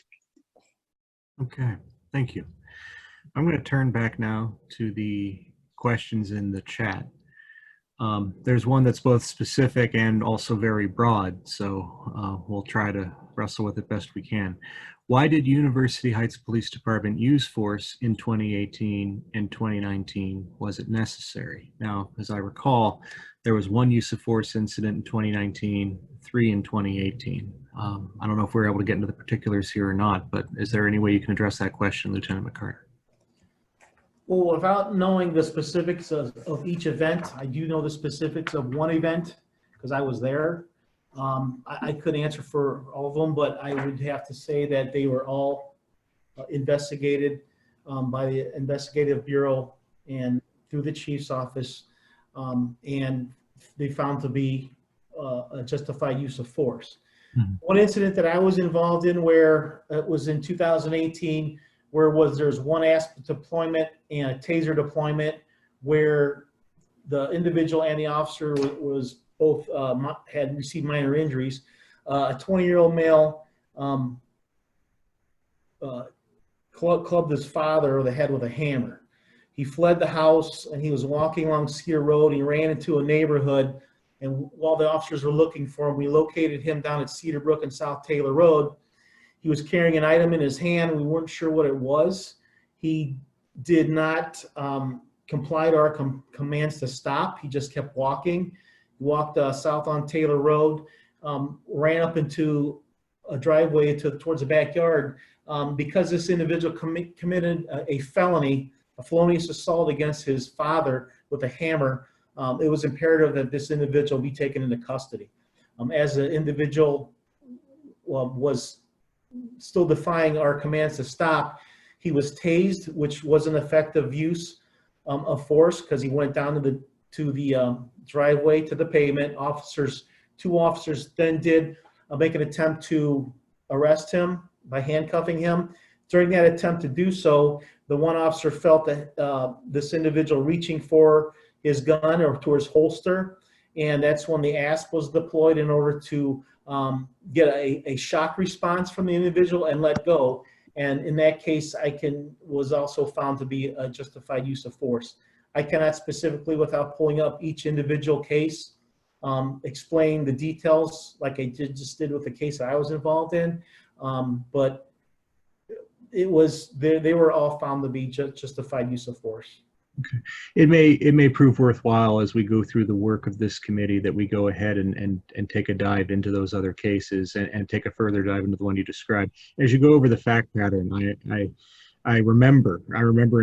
Okay, thank you. I'm going to turn back now to the questions in the chat. There's one that's both specific and also very broad, so we'll try to wrestle with it best we can. Why did University Heights Police Department use force in 2018 and 2019? Was it necessary? Now, as I recall, there was one use of force incident in 2019, 3 in 2018. I don't know if we're able to get into the particulars here or not, but is there any way you can address that question, Lieutenant McCarter? Well, without knowing the specifics of each event, I do know the specifics of one event because I was there. I couldn't answer for all of them, but I would have to say that they were all investigated by the Investigative Bureau and through the Chief's office, and they found to be a justified use of force. Mm-hmm. One incident that I was involved in where it was in 2018, where there's one ASP deployment and a taser deployment where the individual and the officer was both had received minor injuries. A 20-year-old male clubbed his father over the head with a hammer. He fled the house and he was walking along Skier Road. He ran into a neighborhood, and while the officers were looking for him, we located him down at Cedar Brook and South Taylor Road. He was carrying an item in his hand. We weren't sure what it was. He did not comply to our commands to stop. He just kept walking. He walked south on Taylor Road, ran up into a driveway towards the backyard. Because this individual committed a felony, a felonious assault against his father with a hammer, it was imperative that this individual be taken into custody. As the individual was still defying our commands to stop, he was tased, which was an effective use of force because he went down to the driveway to the pavement. Two officers then did make an attempt to arrest him by handcuffing him. During that attempt to do so, the one officer felt that this individual reaching for his gun or to his holster, and that's when the ASP was deployed in order to get a shock response from the individual and let go. And in that case, was also found to be a justified use of force. I cannot specifically, without pulling up each individual case, explain the details like I just did with the case that I was involved in, but they were all found to be justified use of force. Okay. It may prove worthwhile as we go through the work of this committee that we go ahead and take a dive into those other cases and take a further dive into the one you described. As you go over the fact pattern, I remember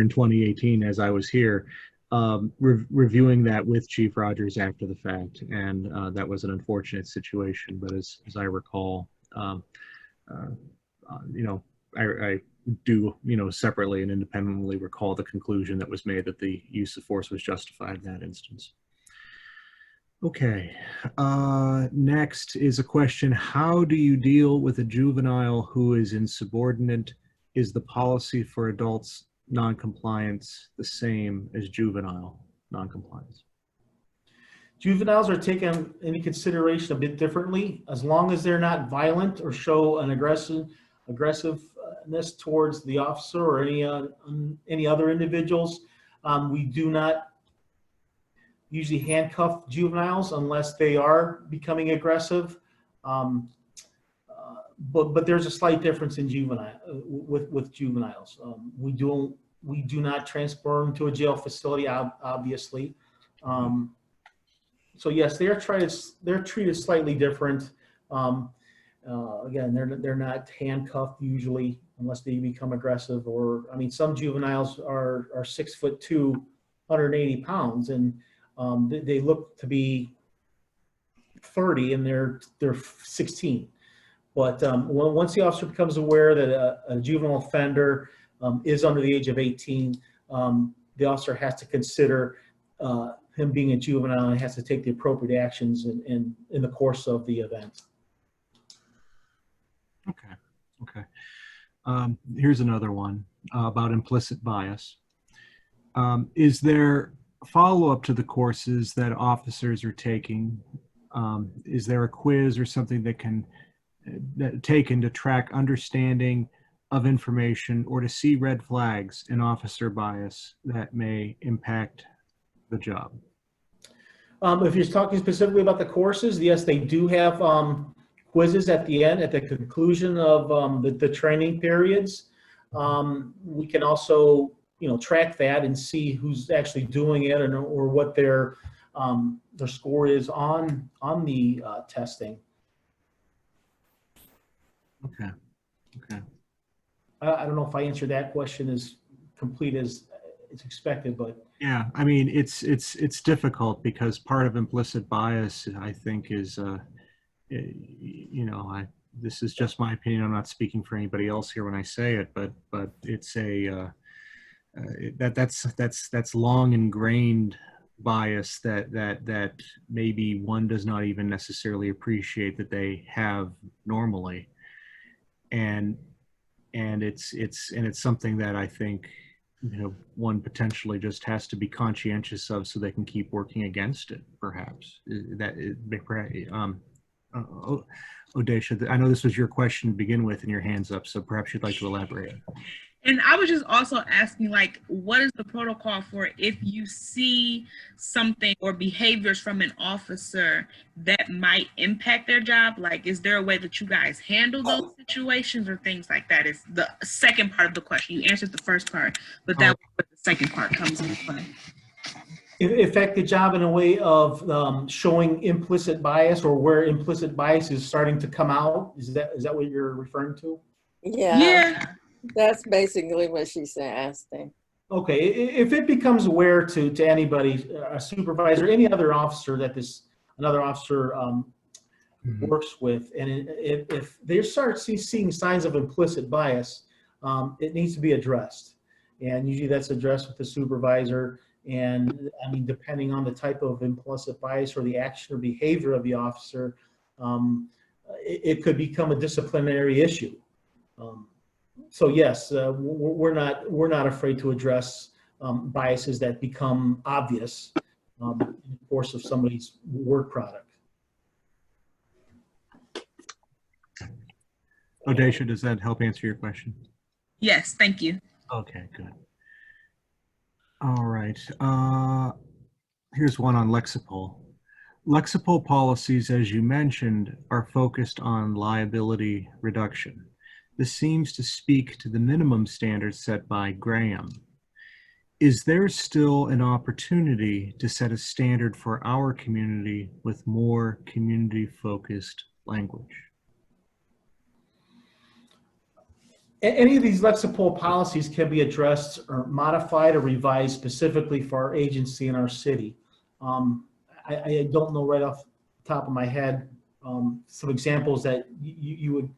in 2018 as I was here reviewing that with Chief Rogers after the fact, and that was an unfortunate situation. But as I recall, you know, I do, you know, separately and independently recall the conclusion that was made that the use of force was justified in that instance. Okay, next is a question: how do you deal with a juvenile who is insubordinate? Is the policy for adults non-compliance the same as juvenile? noncompliance. Juveniles are taken into consideration a bit differently, as long as they're not violent or show an aggressiveness towards the officer or any other individuals. We do not usually handcuff juveniles unless they are becoming aggressive. But there's a slight difference in with juveniles. We do not transport them to a jail facility, obviously. So yes, they're treated slightly different. Again, they're not handcuffed usually unless they become aggressive, or I mean, some juveniles are 6'2", 180 pounds, and they look to be 30 and they're 16. But once the officer becomes aware that a juvenile offender is under the age of 18, the officer has to consider him being a juvenile and has to take the appropriate actions in the course of the event. Okay. Here's another one about implicit bias. Is there follow-up to the courses that officers are taking? Is there a quiz or something that can taken to track understanding of information or to see red flags in officer bias that may impact the job? If you're talking specifically about the courses, yes, they do have quizzes at the end, at the conclusion of the training periods. We can also, track that and see who's actually doing it or what their score is on the testing. Okay. I don't know if I answered that question as complete as it's expected, but yeah, I mean, it's difficult because part of implicit bias, I think, is, this is just my opinion. I'm not speaking for anybody else here when I say it, but it's that's long ingrained bias that maybe one does not even necessarily appreciate that they have normally, and it's something that I think one potentially just has to be conscientious of so they can keep working against it, perhaps. Odesha, I know this was your question to begin with and your hand's up, so perhaps you'd like to elaborate. And I was just also asking, what is the protocol for if you see something or behaviors from an officer that might impact their job? Is there a way that you guys handle those situations or things like that? Is the second part of the question. You answered the first part, but that's where the second part comes into play. Affect the job in a way of showing implicit bias, or where implicit bias is starting to come out. Is that what you're referring to? Yeah. That's basically what she's asking. Okay, if it becomes aware to anybody, a supervisor, any other officer that another officer works with, and if they start seeing signs of implicit bias, it needs to be addressed. And usually that's addressed with the supervisor. And I mean, depending on the type of implicit bias or the action or behavior of the officer, it could become a disciplinary issue. So yes, we're not afraid to address biases that become obvious in the course of somebody's work product. Odesha, does that help answer your question? Yes, thank you. Okay, good. All right. Here's one on Lexipol. Lexipol policies, as you mentioned, are focused on liability reduction. This seems to speak to the minimum standards set by Graham. Is there still an opportunity to set a standard for our community with more community-focused language? Any of these Lexipol policies can be addressed or modified or revised specifically for our agency and our city. I don't know right off the top of my head some examples that you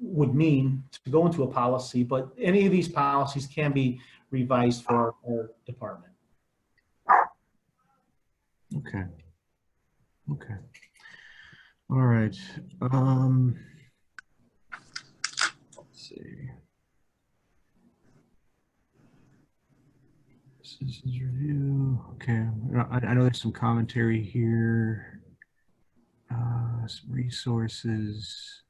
would mean to go into a policy, but any of these policies can be revised for our department. Okay. All right. Let's see. Citizens review. Okay, I know there's some commentary here. Some resources.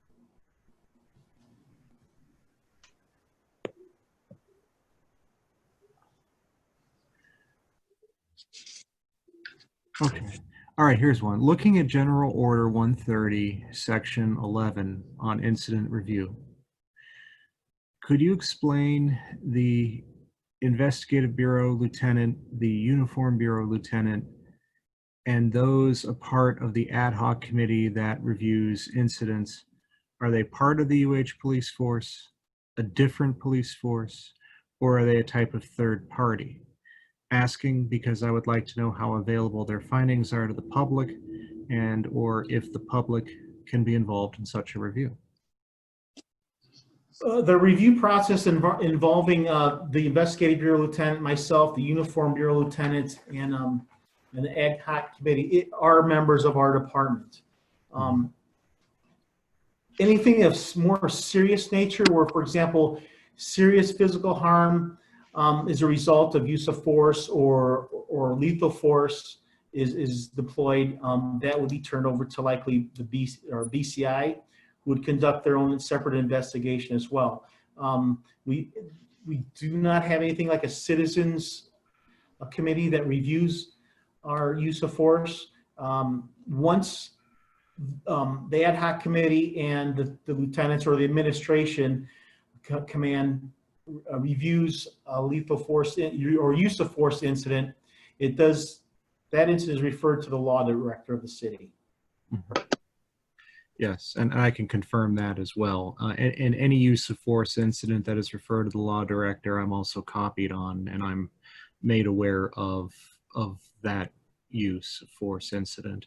Okay. All right, here's one. Looking at General Order 130, Section 11 on incident review. Could you explain the Investigative Bureau Lieutenant, the Uniform Bureau Lieutenant, and those a part of the ad hoc committee that reviews incidents? Are they part of the UH police force, a different police force, or are they a type of third party? Asking because I would like to know how available their findings are to the public and or if the public can be involved in such a review. The review process involving the Investigative Bureau Lieutenant, myself, the Uniform Bureau Lieutenant, and the ad hoc committee are members of our department. Anything of more serious nature, where, for example, serious physical harm is a result of use of force or lethal force is deployed, that would be turned over to likely the BCI, who would conduct their own separate investigation as well. We do not have anything like a citizens committee that reviews our use of force. Once the ad hoc committee and the lieutenants or the administration command reviews a lethal force or use of force incident, that incident is referred to the law director of the city. Yes, and I can confirm that as well. In any use of force incident that is referred to the law director, I'm also copied on, and I'm made aware of that use of force incident.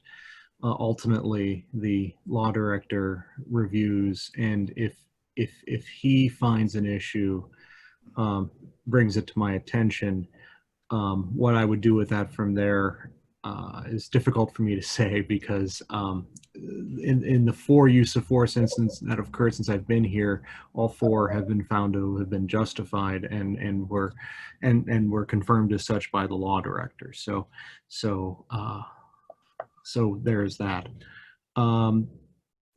Ultimately, the law director reviews, and if he finds an issue, brings it to my attention. What I would do with that from there is difficult for me to say, because in the 4 use of force incidents that have occurred since I've been here, all 4 have been found to have been justified and were confirmed as such by the law director. So there's that.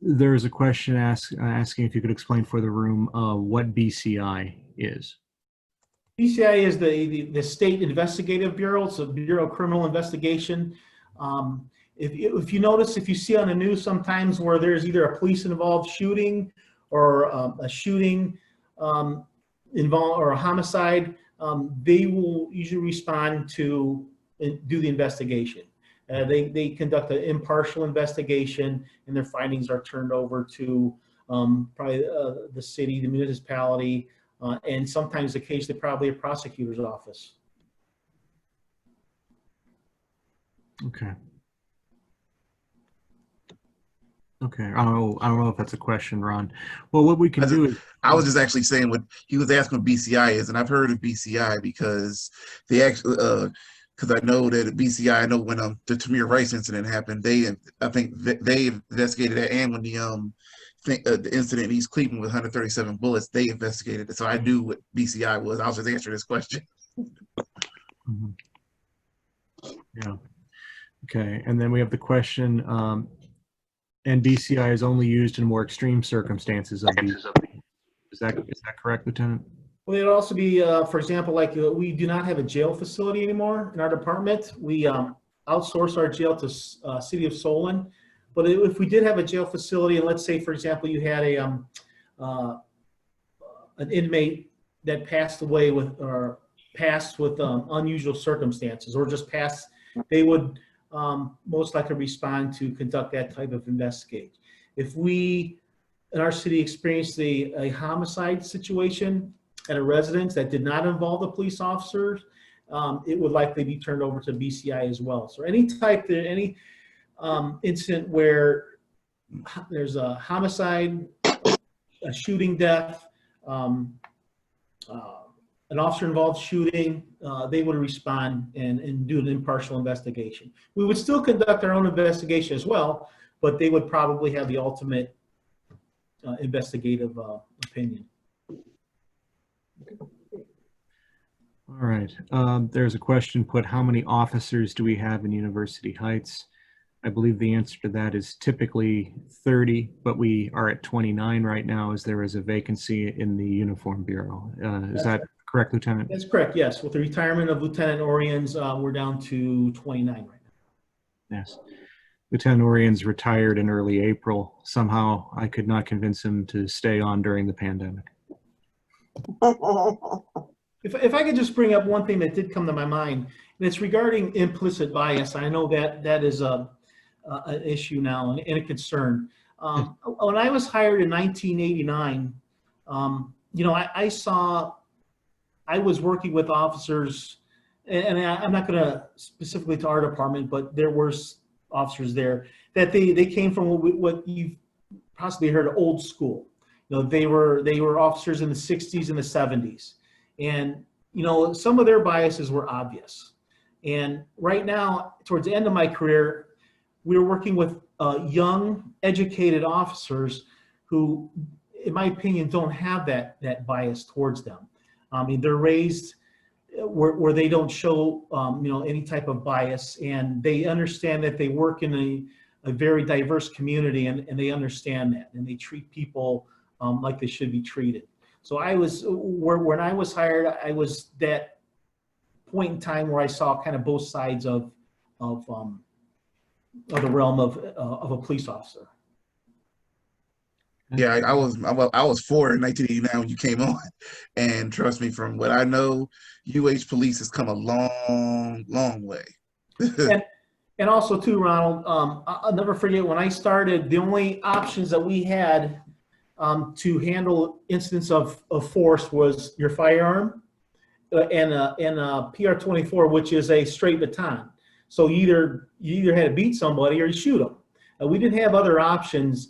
There's a question asking if you could explain for the room what BCI is. BCI is the State Investigative Bureau. It's a Bureau of Criminal Investigation. If you notice, if you see on the news sometimes where there's either a police involved shooting or a shooting involved or a homicide, they will usually respond to do the investigation. They conduct an impartial investigation, and their findings are turned over to probably the city, the municipality, and sometimes occasionally probably a prosecutor's office. Okay. Okay. I don't know if that's a question, Ron. Well, what we can do is, I was just actually saying what he was asking what BCI is, and I've heard of BCI because they actually, because I know that at BCI, I know when the Tamir Rice incident happened, I think they investigated that, and when the incident in East Cleveland with 137 bullets, they investigated it. So I knew what BCI was. I was just answering this question. Mhm. Yeah. Okay. And then we have the question, and BCI is only used in more extreme circumstances of these. Is that correct, Lieutenant? Well, it'd also be, for example, like we do not have a jail facility anymore in our department. We outsource our jail to City of Solon. But if we did have a jail facility, and let's say, for example, you had an inmate that passed away with unusual circumstances, or just passed, they would most likely respond to conduct that type of investigation. If we, in our city, experienced a homicide situation at a residence that did not involve the police officers, it would likely be turned over to BCI as well. So any incident where there's a homicide, a shooting death, an officer-involved shooting, they would respond and do an impartial investigation. We would still conduct our own investigation as well, but they would probably have the ultimate investigative opinion. All All right. There's a question put, how many officers do we have in University Heights? I believe the answer to that is typically 30, but we are at 29 right now as there is a vacancy in the Uniform Bureau. Is that correct, Lieutenant? That's correct, yes. With the retirement of Lieutenant Orions, we're down to 29 right now. Yes. Lieutenant Orions retired in early April. Somehow I could not convince him to stay on during the pandemic. If I could just bring up one thing that did come to my mind, and it's regarding implicit bias. I know that is an issue now and a concern. When I was hired in 1989, you know, I was working with officers, and I'm not going to specifically to our department, but there were officers there that they came from what you've possibly heard of old school. You know, they were officers in the 60s and the 70s. And, you know, some of their biases were obvious. And right now, towards the end of my career, we were working with young, educated officers who, in my opinion, don't have that bias towards them. I mean, they're raised where they don't show, you know, any type of bias, and they understand that they work in a very diverse community, and they understand that, and they treat people like they should be treated. So when I was hired, I was that point in time where I saw kind of both sides of the realm of a police officer. Yeah, I was 4 in 1989 when you came on, and trust me, from what I know, UH Police has come a long, long way. and also too, Ronald, I'll never forget when I started. The only options that we had to handle incidents of force was your firearm and a PR-24, which is a straight baton. So you either had to beat somebody or you shoot them. We didn't have other options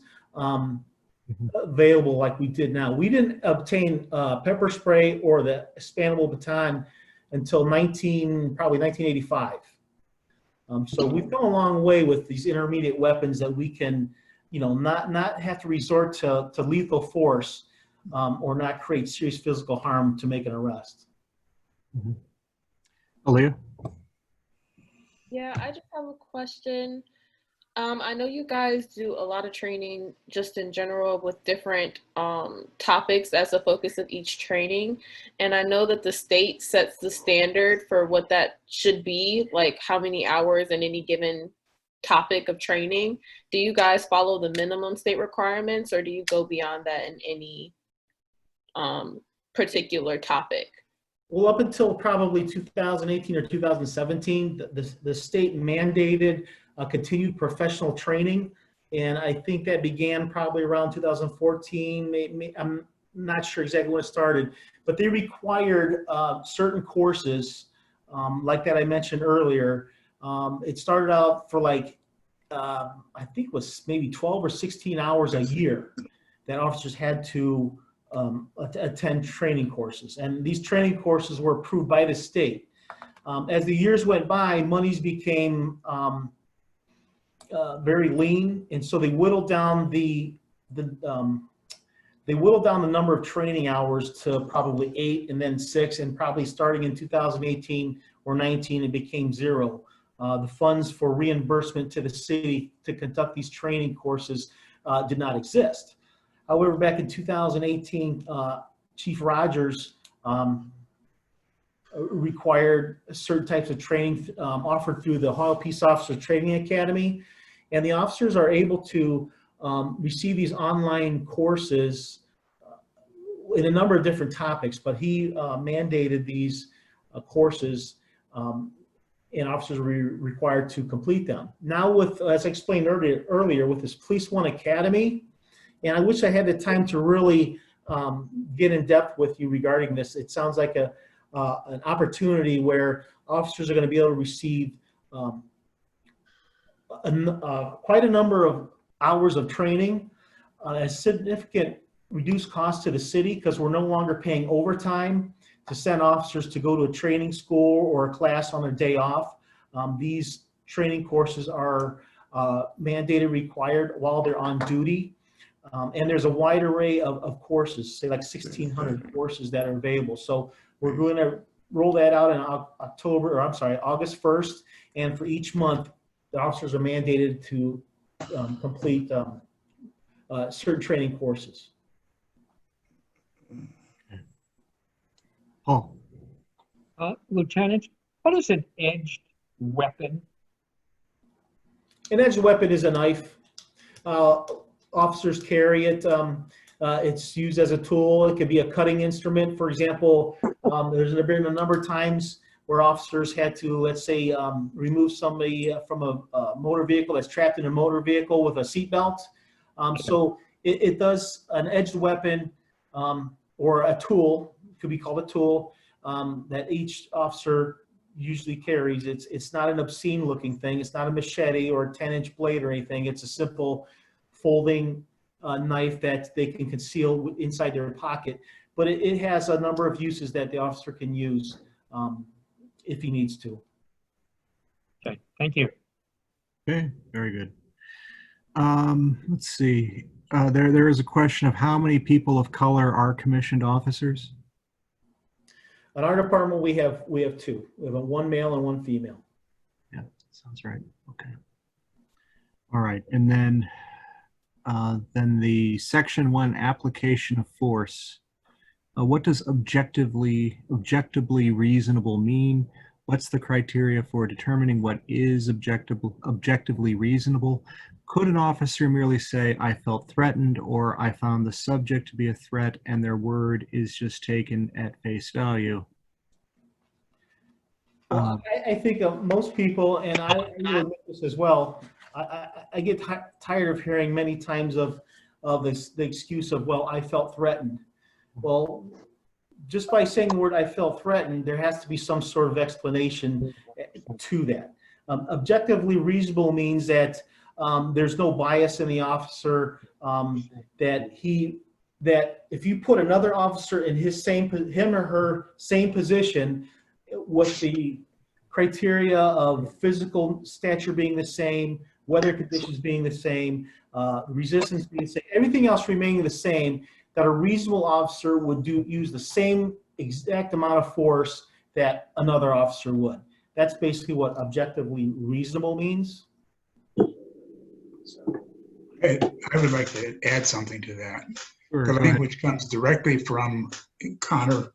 available like we did now. We didn't obtain pepper spray or the expandable baton until probably 1985. So we've come a long way with these intermediate weapons that we can, you know, not have to resort to lethal force or not create serious physical harm to make an arrest. Mm-hmm. Aaliyah? Yeah, I just have a question. I know you guys do a lot of training just in general with different topics as the focus of each training. And I know that the state sets the standard for what that should be, like how many hours in any given topic of training. Do you guys follow the minimum state requirements, or do you go beyond that in any particular topic? Well, up until probably 2018 or 2017, the state mandated continued professional training, and I think that began probably around 2014. I'm not sure exactly when it started, but they required certain courses like that I mentioned earlier. It started out for like, I think it was maybe 12 or 16 hours a year that officers had to attend training courses. And these training courses were approved by the state. As the years went by, monies became very lean, and so they whittled down the number of training hours to probably 8 and then 6, and probably starting in 2018 or 19, it became 0. The funds for reimbursement to the city to conduct these training courses did not exist. However, back in 2018, Chief Rogers required certain types of training offered through the Ohio Peace Officer Training Academy, and the officers are able to receive these online courses in a number of different topics, but he mandated these courses, and officers were required to complete them. Now with, as I explained earlier, with this Police One Academy, and I wish I had the time to really get in depth with you regarding this. It sounds like an opportunity where officers are going to be able to receive quite a number of hours of training, a significant reduced cost to the city because we're no longer paying overtime to send officers to go to a training school or a class on their day off. These training courses are mandated, required while they're on duty. And there's a wide array of courses, say like 1,600 courses that are available. So we're going to roll that out in August 1st. And for each month, the officers are mandated to complete certain training courses. Paul. Lieutenant, what is an edged weapon? An edged weapon is a knife. Officers carry it. It's used as a tool. It could be a cutting instrument. For example, there's been a number of times where officers had to, let's say, remove somebody from a motor vehicle that's trapped in a motor vehicle with a seatbelt. So it does an edged weapon or a tool, could be called a tool, that each officer usually carries. It's not an obscene looking thing. It's not a machete or a 10-inch blade or anything. It's a simple folding knife that they can conceal inside their pocket. But it has a number of uses that the officer can use if he needs to. Okay, thank you. Okay, very good. Let's see. There is a question of how many people of color are commissioned officers? In our department, we have two. We have one male and one female. Yeah, sounds right. Okay. All right, and then the Section 1 application of force. What does objectively reasonable mean? What's the criteria for determining what is objectively reasonable? Could an officer merely say, I felt threatened, or I found the subject to be a threat, and their word is just taken at face value? Well, I think most people, and I will admit this as well, I get tired of hearing many times of the excuse of, well, I felt threatened. Well, just by saying the word I felt threatened, there has to be some sort of explanation to that. Objectively reasonable means that there's no bias in the officer, that if you put another officer in him or her same position with the criteria of physical stature being the same, weather conditions being the same, resistance being the same, everything else remaining the same, that a reasonable officer would use the same exact amount of force that another officer would. That's basically what objectively reasonable means. I would like to add something to that. Sure, The go language comes directly from Connor,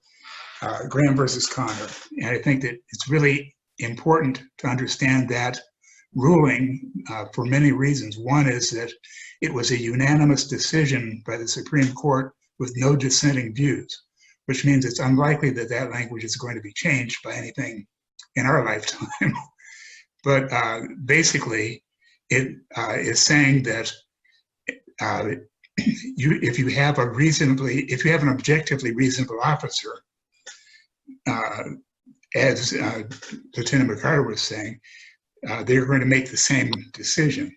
Graham versus Connor. And I think that it's really important to understand that ruling for many reasons. One is that it was a unanimous decision by the Supreme Court with no dissenting views, which means it's unlikely that that language is going to be changed by anything in our lifetime. But basically, it is saying that if you have an objectively reasonable officer, as Lieutenant McCarter was saying, they're going to make the same decision.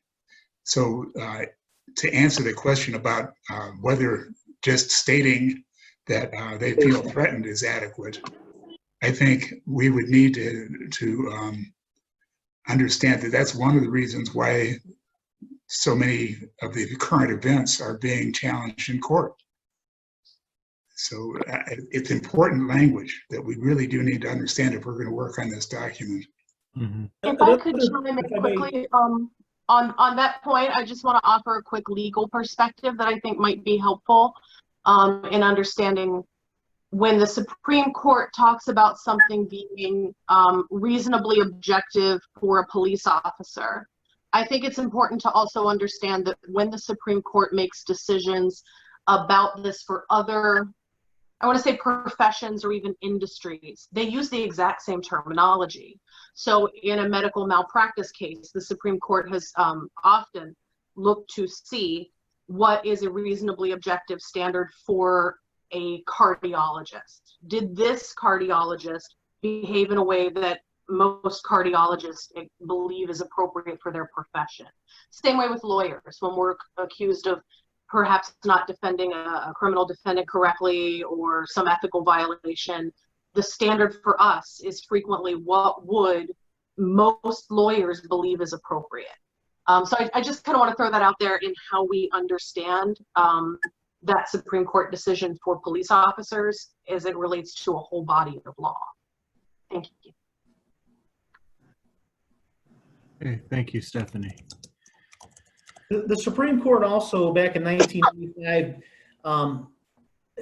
So to answer the question about whether just stating that they feel threatened is adequate, I think we would need to understand that that's one of the reasons why so many of the current events are being challenged in court. So it's important language that we really do need to understand if we're going to work on this document. Mm-hmm. If I could chime in quickly on that point, I just want to offer a quick legal perspective that I think might be helpful in understanding when the Supreme Court talks about something being reasonably objective for a police officer. I think it's important to also understand that when the Supreme Court makes decisions about this for other, I want to say professions or even industries, they use the exact same terminology. So in a medical malpractice case, the Supreme Court has often looked to see what is a reasonably objective standard for a cardiologist. Did this cardiologist behave in a way that most cardiologists believe is appropriate for their profession? Same way with lawyers. When we're accused of perhaps not defending a criminal defendant correctly or some ethical violation, the standard for us is frequently what would most lawyers believe is appropriate. So I just kind of want to throw that out there in how we understand that Supreme Court decision for police officers as it relates to a whole body of law. Thank you. Okay, thank you, Stephanie. The Supreme Court also, back in 1985,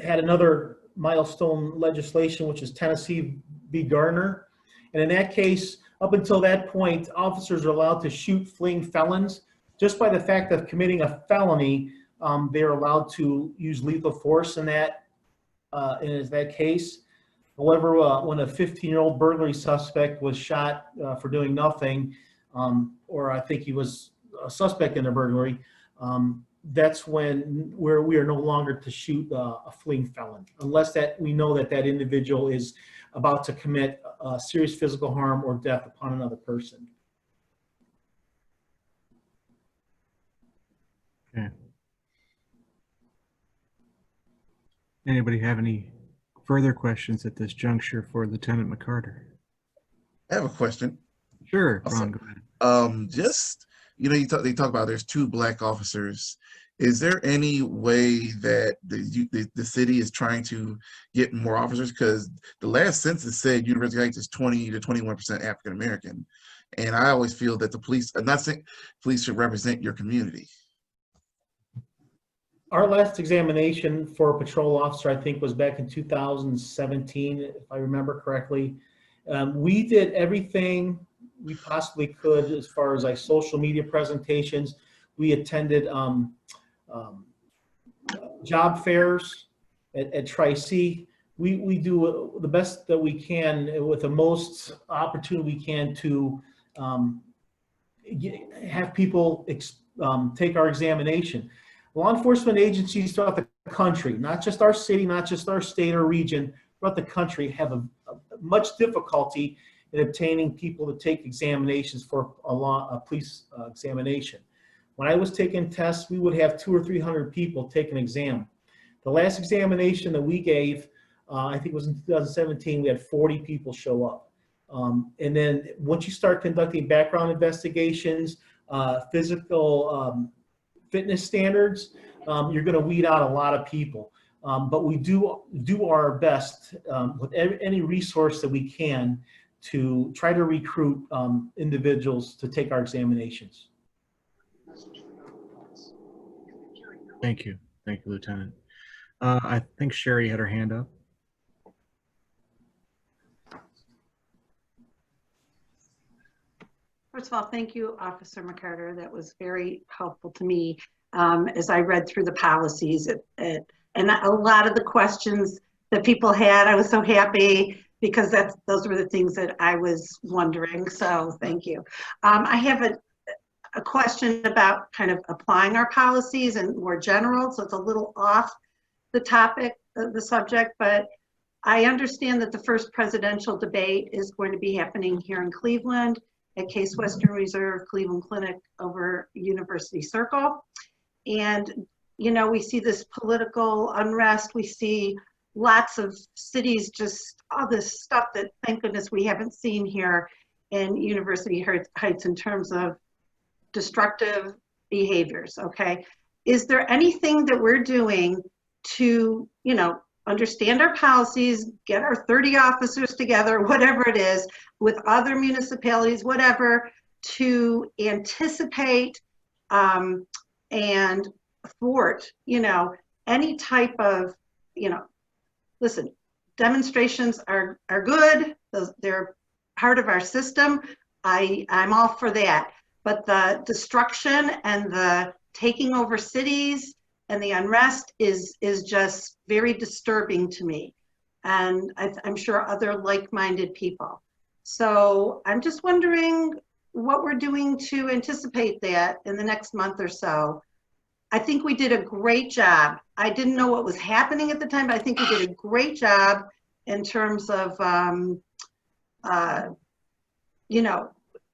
had another milestone legislation, which is Tennessee v. Garner. And in that case, up until that point, officers are allowed to shoot fleeing felons. Just by the fact of committing a felony, they're allowed to use lethal force in that case. However, when a 15-year-old burglary suspect was shot for doing nothing, or I think he was a suspect in a burglary, that's where we are no longer to shoot a fleeing felon, unless that we know that that individual is about to commit serious physical harm or death upon another person. Okay. Anybody have any further questions at this juncture for Lieutenant McCarter? I have a question. Sure, Also, Ron, go ahead. just, they talk about there's 2 black officers. Is there any way that the city is trying to get more officers? Because the last census said University Heights is 20 to 21% African American, and I always feel that the police, I'm not saying police should represent your community. Our last examination for a patrol officer, I think, was back in 2017, if I remember correctly. We did everything we possibly could as far as like social media presentations. We attended job fairs at Tri-C. We do the best that we can with the most opportunity we can to have people take our examination. Law enforcement agencies throughout the country, not just our city, not just our state or region, throughout the country have a much difficulty in obtaining people to take examinations for a police examination. When I was taking tests, we would have 200 or 300 people take an exam. The last examination that we gave, I think it was in 2017, we had 40 people show up. And then once you start conducting background investigations, physical fitness standards, you're going to weed out a lot of people. But we do our best with any resource that we can to try to recruit individuals to take our examinations. Thank you, Lieutenant. I think Sherry had her hand up. First of all, thank you, Officer McCarter. That was very helpful to me as I read through the policies. And a lot of the questions that people had, I was so happy because those were the things that I was wondering. So thank you. I have a question about kind of applying our policies and more general, so it's a little off the topic of the subject, but I understand that the first presidential debate is going to be happening here in Cleveland at Case Western Reserve Cleveland Clinic over University Circle. And, we see this political unrest. We see lots of cities, just all this stuff that, thank goodness, we haven't seen here in University Heights in terms of destructive behaviors, okay? Is there anything that we're doing to, understand our policies, get our 30 officers together, whatever it is, with other municipalities, whatever, to anticipate and thwart, any type of, listen, demonstrations are good. They're part of our system. I'm all for that. But the destruction and the taking over cities and the unrest is just very disturbing to me. And I'm sure other like-minded people. So I'm just wondering what we're doing to anticipate that in the next month or so. I think we did a great job. I didn't know what was happening at the time, but I think we did a great job in terms of,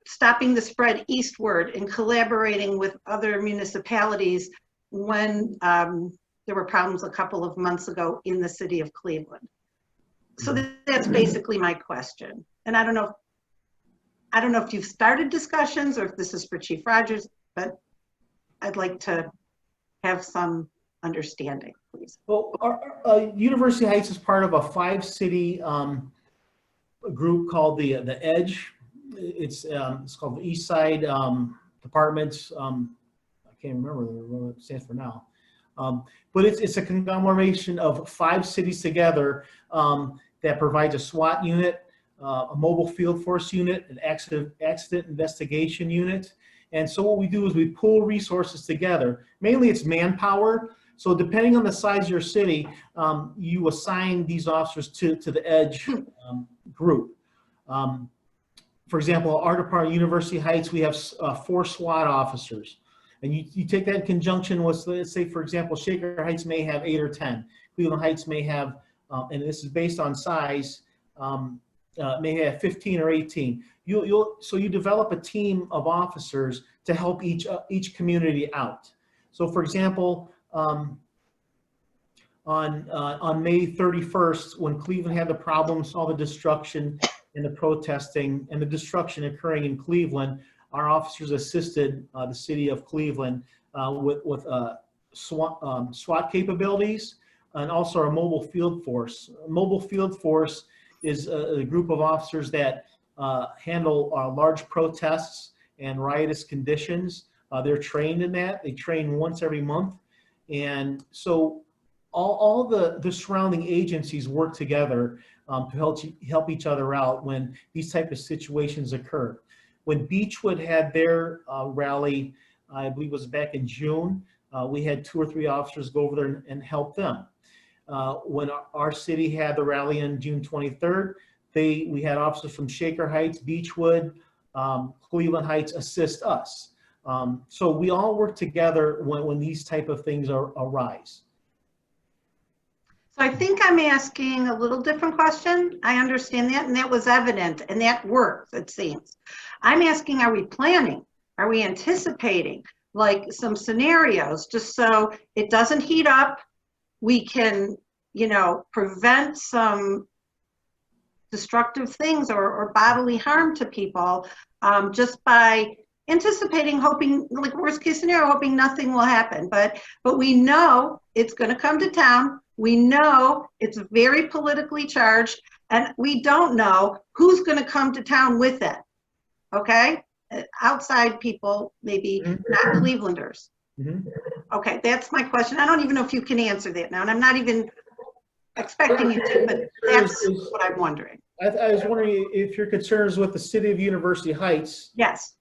stopping the spread eastward and collaborating with other municipalities when there were problems a couple of months ago in the city of Cleveland. So that's basically my question. And I don't know if you've started discussions or if this is for Chief Rogers, but I'd like to have some understanding, please. Well, University Heights is part of a 5-city a group called the Edge. It's called the East Side Departments. I can't remember what it stands for now. But it's a conglomeration of 5 cities together that provides a SWAT unit, a mobile field force unit, an accident investigation unit. And so what we do is we pool resources together. Mainly it's manpower. So depending on the size of your city, you assign these officers to the Edge group. For example, our department, University Heights, we have 4 SWAT officers. And you take that in conjunction with, let's say, for example, Shaker Heights may have 8 or 10. Cleveland Heights may have, and this is based on size, may have 15 or 18. So you develop a team of officers to help each community out. So, for example, on May 31st, when Cleveland had the problems, all the destruction and the protesting and the destruction occurring in Cleveland, our officers assisted the city of Cleveland with SWAT capabilities and also our mobile field force. A mobile field force is a group of officers that handle large protests and riotous conditions. They're trained in that. They train once every month. And so all the surrounding agencies work together to help each other out when these type of situations occur. When Beechwood had their rally, I believe it was back in June, we had 2 or 3 officers go over there and help them. When our city had the rally on June 23rd, we had officers from Shaker Heights, Beechwood, Cleveland Heights assist us. So we all work together when these type of things arise. So I think I'm asking a little different question. I understand that, and that was evident, and that works, it seems. I'm asking, are we planning? Are we anticipating like some scenarios just so it doesn't heat up? We can, prevent some destructive things or bodily harm to people just by anticipating, hoping, like worst case scenario, hoping nothing will happen. But we know it's going to come to town. We know it's very politically charged, and we don't know who's going to come to town with it. Okay? Outside people, maybe not Clevelanders. Okay, that's my question. I don't even know if you can answer that now, and I'm not even expecting you to, but that's what I'm wondering. I was wondering if your concern is with the city of University Heights. Yes.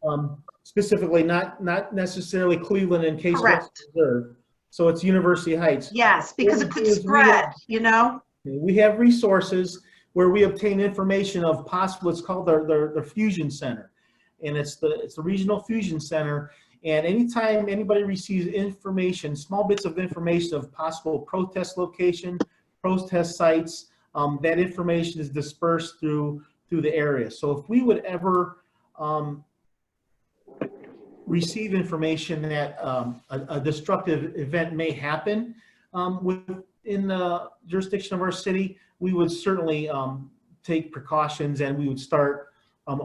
Specifically, not necessarily Cleveland in case Correct. reserved. So it's University Heights. Yes, because it could spread, We have resources where we obtain information of possible, it's called their fusion center. And it's the regional fusion center. And anytime anybody receives information, small bits of information of possible protest location, protest sites, that information is dispersed through the area. So if we would ever receive information that a destructive event may happen within the jurisdiction of our city, we would certainly take precautions, and we would start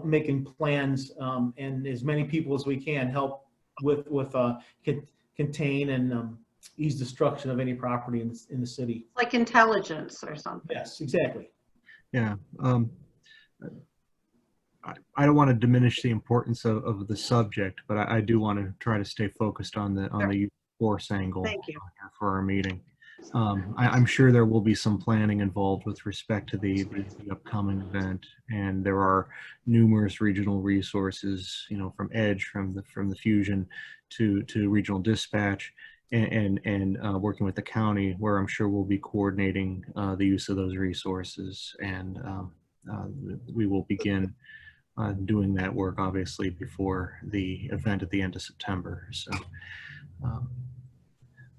making plans, and as many people as we can help with contain and ease destruction of any property in the city. Like intelligence or something. Yes, exactly. Yeah. I don't want to diminish the importance of the subject, but I do want to try to stay focused on the use of force angle. Thank you. For our meeting. I'm sure there will be some planning involved with respect to the upcoming event, and there are numerous regional resources, from Edge, from the Fusion, to regional dispatch, and working with the county, where I'm sure we'll be coordinating the use of those resources, and we will begin doing that work obviously before the event at the end of September. So,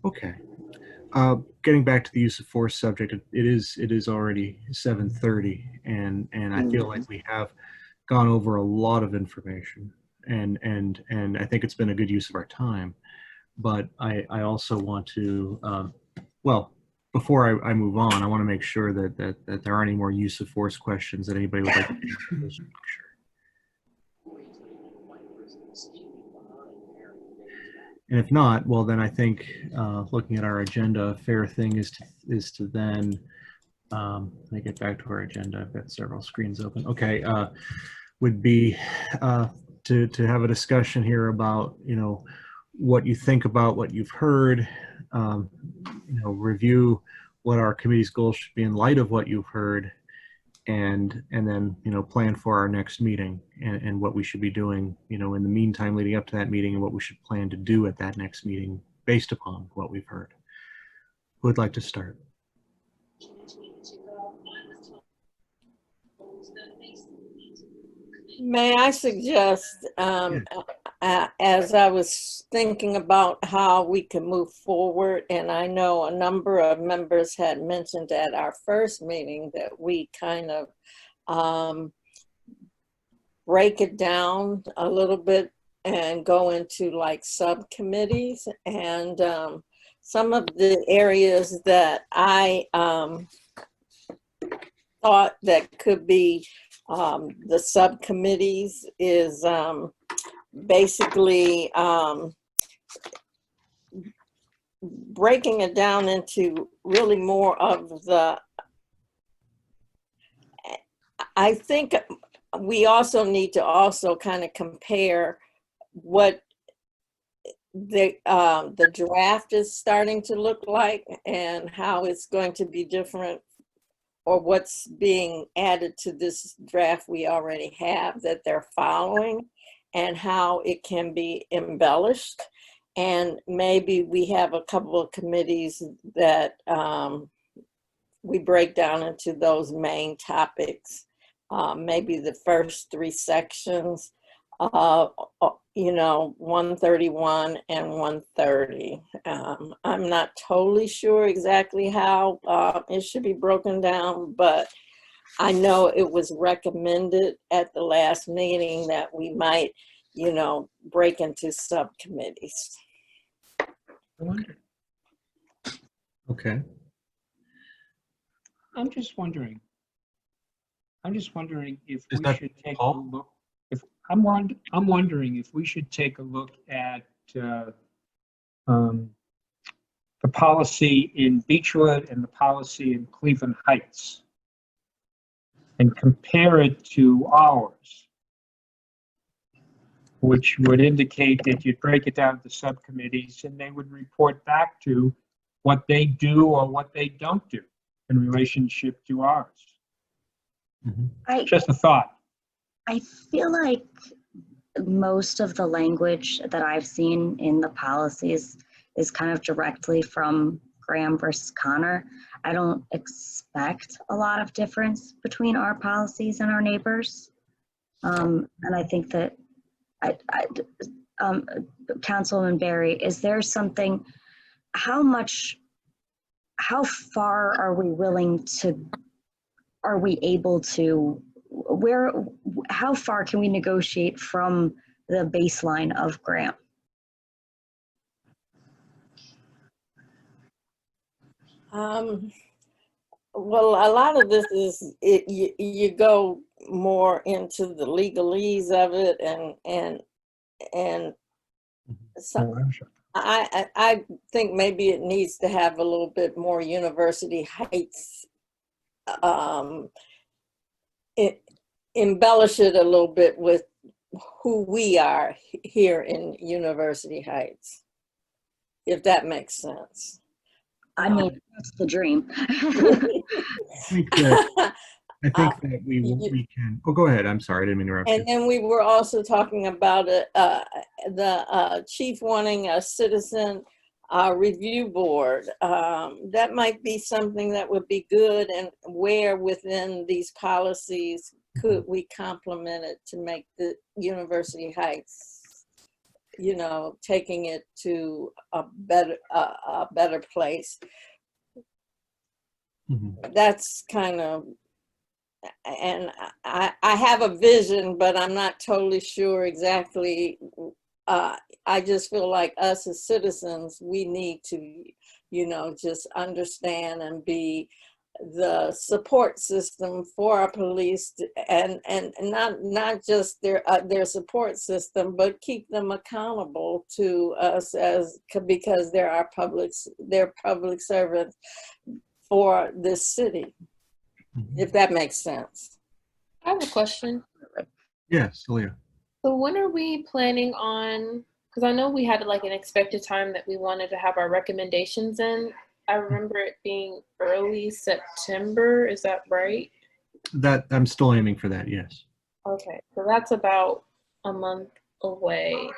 okay. Getting back to the use of force subject, it is already 7:30, and I feel like we have gone over a lot of information, and I think it's been a good use of our time. But I also want to, well, before I move on, I want to make sure that there aren't any more use of force questions that anybody would like to ask. And if not, well, then I think looking at our agenda, a fair thing is to then Let me get back to our agenda. I've got several screens open. Okay, would be to have a discussion here about, what you think about what you've heard, review what our committee's goals should be in light of what you've heard, and then, plan for our next meeting and what we should be doing, in the meantime leading up to that meeting, and what we should plan to do at that next meeting based upon what we've heard. Who would like to start? May I suggest, as I was thinking about how we can move forward, and I know a number of members had mentioned at our first meeting that we kind of break it down a little bit and go into like subcommittees, and some of the areas that I thought that could be the subcommittees is basically breaking it down into really more of the, I think we also need to also kind of compare what the draft is starting to look like and how it's going to be different, or what's being added to this draft we already have that they're following, and how it can be embellished. And maybe we have a couple of committees that we break down into those main topics. Maybe the first 3 sections, 131 and 130. I'm not totally sure exactly how it should be broken down, but I know it was recommended at the last meeting that we might, break into subcommittees. Okay. I'm just wondering if Is we that should take a Paul? look. I'm wondering if we should take a look at the policy in Beechwood and the policy in Cleveland Heights and compare it to ours, which would indicate that you'd break it down to subcommittees and they would report back to what they do or what they don't do in relationship to ours. Mm-hmm. Just a thought. I feel like most of the language that I've seen in the policies is kind of directly from Graham versus Connor. I don't expect a lot of difference between our policies and our neighbors. And I think that, Councilman Barry, is there something, how far are we able to, how far can we negotiate from the baseline of Graham? Well, a lot of this is you go more into the legalese of it, and so I think maybe it needs to have a little bit more University Heights, embellish it a little bit with who we are here in University Heights, if that makes sense. I mean, that's the dream. I think that we can. Oh, go ahead. I'm sorry, I didn't mean to interrupt you. And then we were also talking about the chief wanting a citizen review board. That might be something that would be good, and where within these policies could we complement it to make the University Heights, taking it to a better place. Mm-hmm. That's kind of, and I have a vision, but I'm not totally sure exactly. I just feel like us as citizens, we need to, just understand and be the support system for our police, and not just their support system, but keep them accountable to us because they're public servants for this city. if that makes sense. I have a question. Yes, Leah. So when are we planning on, because I know we had like an expected time that we wanted to have our recommendations in. I remember it being early September. Is that right? That I'm still aiming for that. Yes. Okay, so that's about a month away.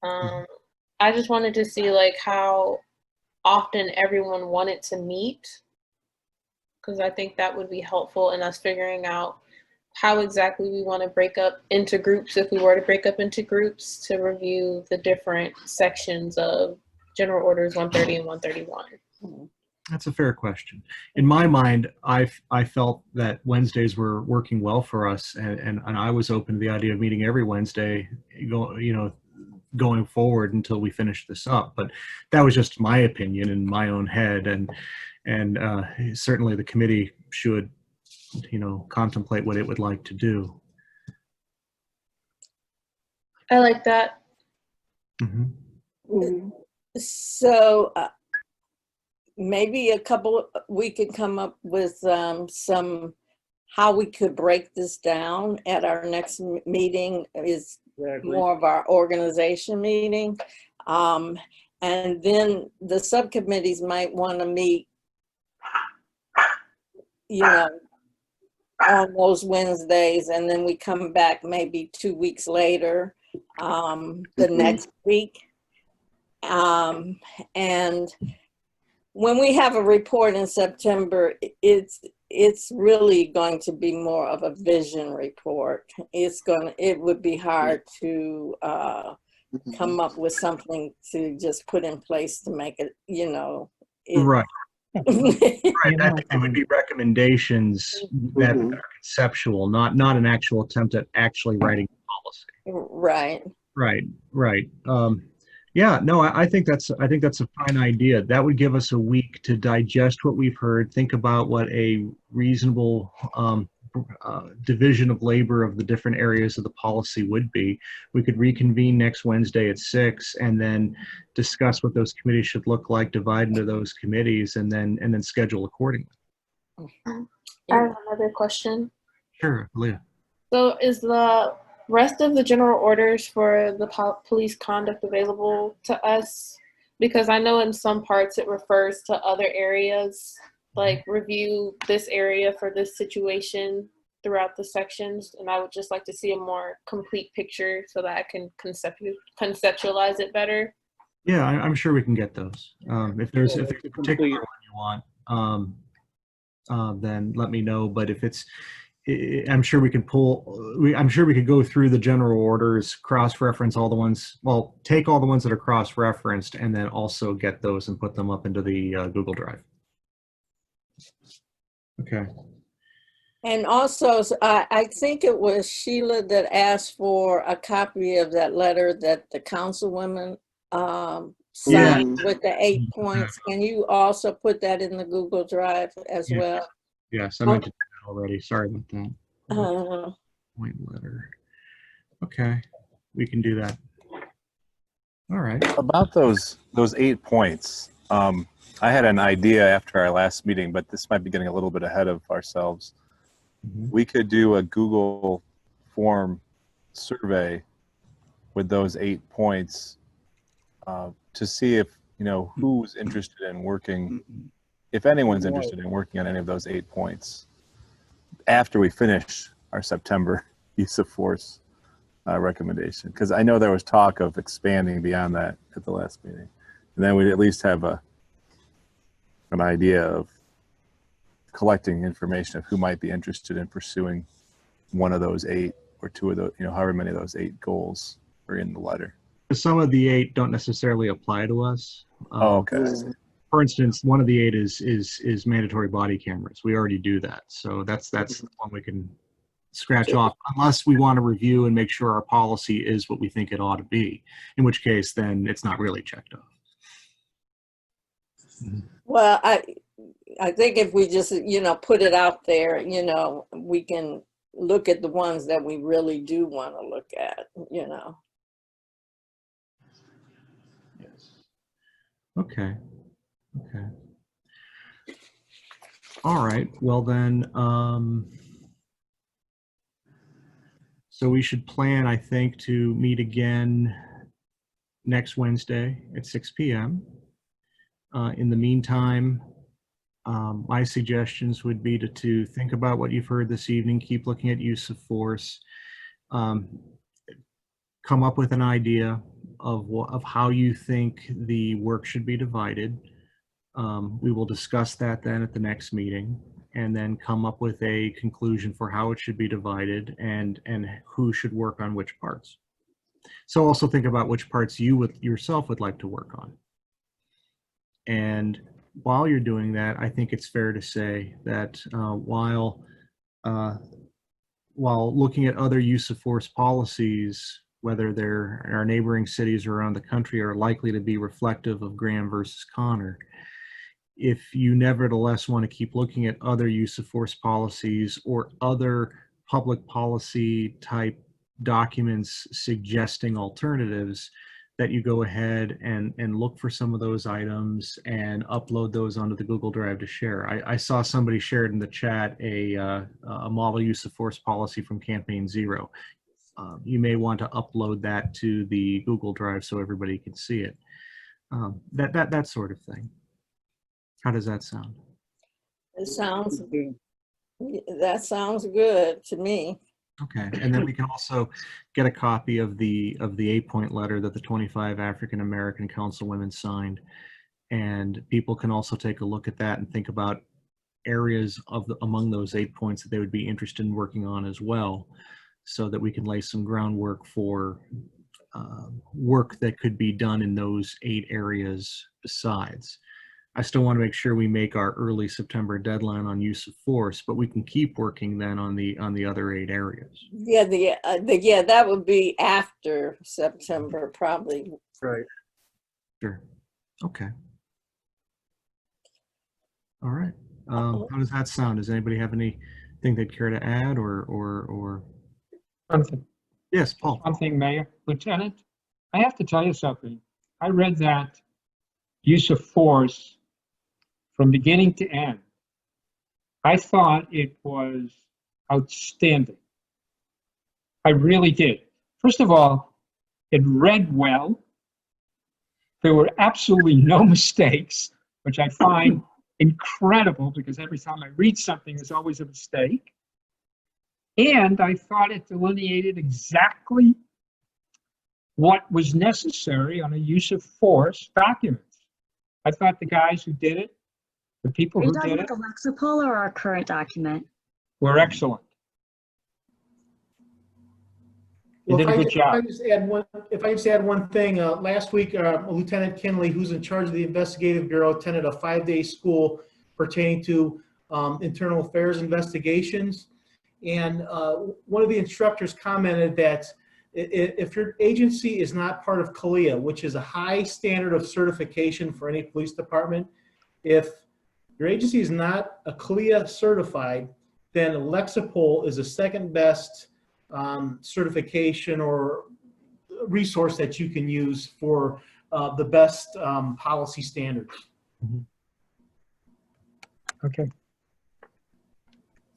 I just wanted to see like how often everyone wanted to meet, because I think that would be helpful in us figuring out how exactly we want to break up into groups, if we were to break up into groups, to review the different sections of General Orders 130 and 131. That's a fair question. In my mind, I felt that Wednesdays were working well for us, and I was open to the idea of meeting every Wednesday, going forward until we finish this up. But that was just my opinion in my own head, and certainly the committee should, contemplate what it would like to do. I like that. Mm-hmm. So maybe we could come up with some, how we could break this down at our next meeting is more of our organization meeting. And then the subcommittees might want to meet, on those Wednesdays, and then we come back maybe 2 weeks later, the next week. And when we have a report in September, it's really going to be more of a vision report. It would be hard to come up with something to just put in place to make it, Right. Right. I think it would be recommendations that are conceptual, not an actual attempt at actually writing policy. Right. Right. Yeah, no, I think that's a fine idea. That would give us a week to digest what we've heard, think about what a reasonable division of labor of the different areas of the policy would be. We could reconvene next Wednesday at 6 and then discuss what those committees should look like, divide into those committees, and then schedule accordingly. I have another question. Sure, Leah. So is the rest of the general orders for the police conduct available to us? Because I know in some parts it refers to other areas, like review this area for this situation throughout the sections. And I would just like to see a more complete picture so that I can conceptualize it better. Yeah, I'm sure we can get those. If there's a particular one you want, then let me know. But if I'm sure we can I'm sure we could go through the general orders, cross-reference all the ones, take all the ones that are cross-referenced, and then also get those and put them up into the Google Drive. Okay. And also, I think it was Sheila that asked for a copy of that letter that the councilwoman signed with the 8 points. Can you also put that in the Google Drive as well? Yes, I meant to do that already. Sorry about that. Point letter. Okay, we can do that. All right. About those 8 points, I had an idea after our last meeting, but this might be getting a little bit ahead of ourselves. We could do a Google form survey with those 8 points to see if, who's interested in working, if anyone's interested in working on any of those 8 points after we finish our September use of force recommendation. Because I know there was talk of expanding beyond that at the last meeting. And then we'd at least have an idea of collecting information of who might be interested in pursuing one of those 8 or 2 of those, however many of those 8 goals are in the letter. Some of the 8 don't necessarily apply to us. Okay. For instance, one of the 8 is mandatory body cameras. We already do that, so that's the one we can scratch off, unless we want to review and make sure our policy is what we think it ought to be. In which case, then it's not really checked off. Well, I think if we just put it out there, we can look at the ones that we really do want to look at. Yes. Okay. All right, well then, so we should plan, I think, to meet again next Wednesday at 6 p.m. In the meantime, my suggestions would be to think about what you've heard this evening, keep looking at use of force, come up with an idea of how you think the work should be divided. We will discuss that then at the next meeting, and then come up with a conclusion for how it should be divided and who should work on which parts. So also think about which parts you yourself would like to work on. And while you're doing that, I think it's fair to say that while looking at other use of force policies, whether they're in our neighboring cities or around the country, are likely to be reflective of Graham versus Connor, if you nevertheless want to keep looking at other use of force policies or other public policy type documents suggesting alternatives, that you go ahead and look for some of those items and upload those onto the Google Drive to share. I saw somebody shared in the chat a model use of force policy from Campaign Zero. You may want to upload that to the Google Drive so everybody can see it. That sort of thing. How does that sound? That sounds good to me. Okay, and then we can also get a copy of the 8-point letter that the 25 African American councilwomen signed, and people can also take a look at that and think about areas among those 8 points that they would be interested in working on as well, so that we can lay some groundwork for work that could be done in those 8 areas besides. I still want to make sure we make our early September deadline on use of force, but we can keep working then on the other 8 areas. Yeah, yeah, that would be after September, probably. Right. Sure. Okay. All right. How does that sound? Does anybody have anything they'd care to add or? One thing. Yes, Paul. One thing, Mayor, Lieutenant, I have to tell you something. I read that use of force from beginning to end. I thought it was outstanding. I really did. First of all, it read well. There were absolutely no mistakes, which I find incredible because every time I read something, there's always a mistake. And I thought it delineated exactly what was necessary on a use of force document. I thought the guys who did it, the people who did it, are you talking about the Lexipol or our current document? were excellent. You did a good job. If I just add one thing, last week, Lieutenant Kinley, who's in charge of the investigative bureau, attended a 5-day school pertaining to internal affairs investigations. And one of the instructors commented that if your agency is not part of CALIA, which is a high standard of certification for any police department, if your agency is not a CALIA certified, then Lexipol is the second best certification or resource that you can use for the best policy standards. Mm-hmm. Okay.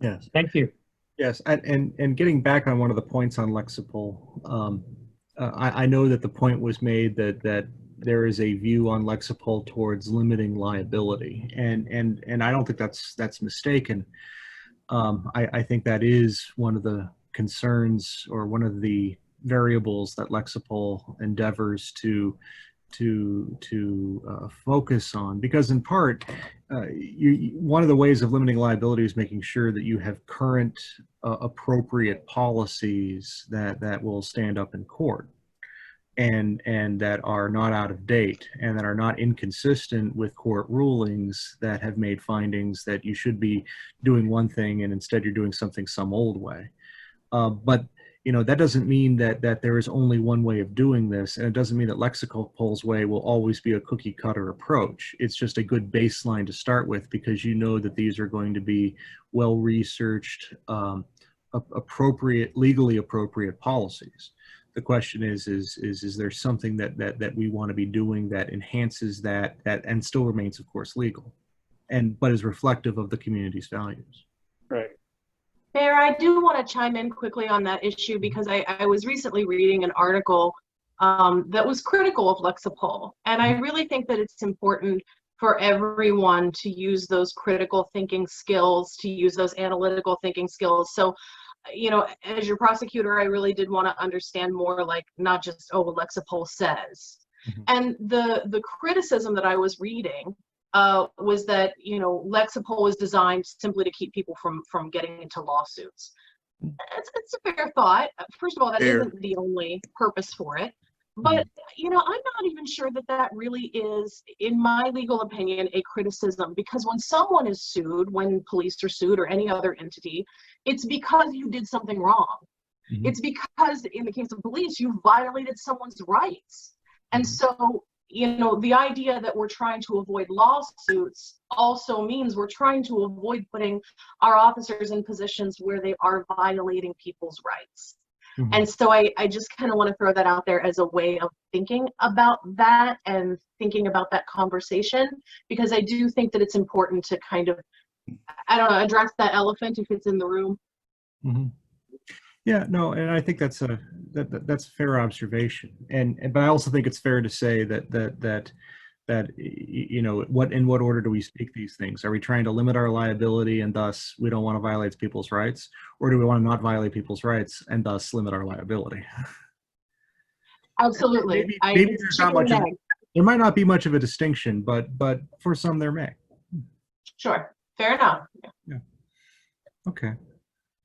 Yes. Thank you. Yes, and getting back on one of the points on Lexipol, I know that the point was made that there is a view on Lexipol towards limiting liability, and I don't think that's mistaken. I think that is one of the concerns or one of the variables that Lexipol endeavors to focus on, because in part, one of the ways of limiting liability is making sure that you have current appropriate policies that will stand up in court and that are not out of date and that are not inconsistent with court rulings that have made findings that you should be doing one thing and instead you're doing something some old way. But you know, that doesn't mean that there is only one way of doing this, and it doesn't mean that Lexipol's way will always be a cookie cutter approach. It's just a good baseline to start with, because you know that these are going to be well researched, legally appropriate policies. The question is there something that we want to be doing that enhances that and still remains, of course, legal? but is reflective of the community's values. Right. Mayor, I do want to chime in quickly on that issue because I was recently reading an article that was critical of Lexapol. And I really think that it's important for everyone to use those critical thinking skills, to use those analytical thinking skills. So, you know, as your prosecutor, I really did want to understand more, like, not just, oh, what Lexapol says. And the criticism that I was reading was that, you know, Lexapol was designed simply to keep people from getting into lawsuits. It's a fair thought. First of all, that isn't the only purpose for it. But, you know, I'm not even sure that that really is, in my legal opinion, a criticism, because when someone is sued, when police are sued or any other entity, it's because you did something wrong. It's because, in the case of police, you violated someone's rights. And so, you know, the idea that we're trying to avoid lawsuits also means we're trying to avoid putting our officers in positions where they are violating people's rights. And so I just kind of want to throw that out there as a way of thinking about that and thinking about that conversation, because I do think that it's important to kind of, I don't know, address that elephant if it's in the room. Yeah, no, and I think that's a fair observation, but I also think it's fair to say that you know, in what order do we speak these things? Are we trying to limit our liability and thus we don't want to violate people's rights, or do we want to not violate people's rights and thus limit our liability? Absolutely. Maybe there's not much. There might not be much of a distinction, but for some there may. Sure, fair enough. Yeah. Okay.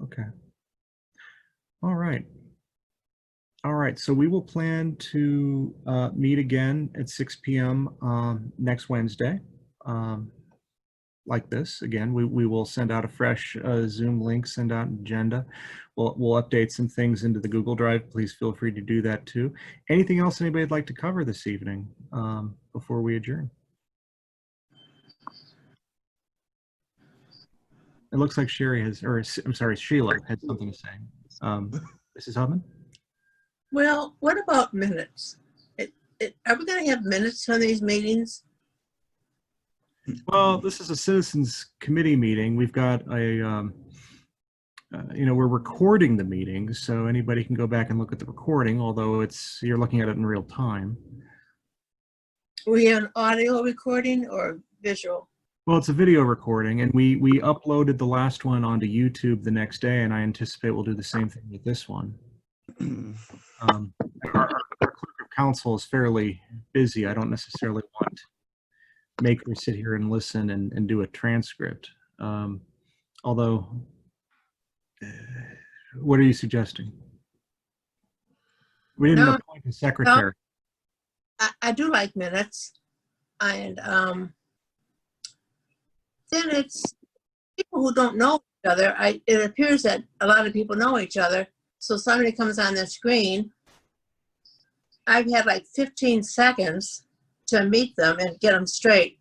Okay. All right. All right, so we will plan to meet again at 6 p.m. Next Wednesday. Like this, again, we will send out a fresh Zoom link, send out an agenda. We'll update some things into the Google Drive. Please feel free to do that too. Anything else anybody'd like to cover this evening before we adjourn? It looks like Sherry has, or I'm sorry, Sheila had something to say. Mrs. Hubman? Well, what about minutes? Are we going to have minutes from these meetings? Well, this is a citizens committee meeting. We've got a, you know, we're recording the meetings, so anybody can go back and look at the recording, although you're looking at it in real time. We have an audio recording or visual? Well, it's a video recording, and we uploaded the last one onto YouTube the next day, and I anticipate we'll do the same thing with this one. Our clerk of council is fairly busy. I don't necessarily want to make her sit here and listen and do a transcript. Although, what are you suggesting? We didn't appoint a secretary. No, I do like minutes, and then it's people who don't know each other. It appears that a lot of people know each other. So somebody comes on the screen. I've had like 15 seconds to meet them and get them straight.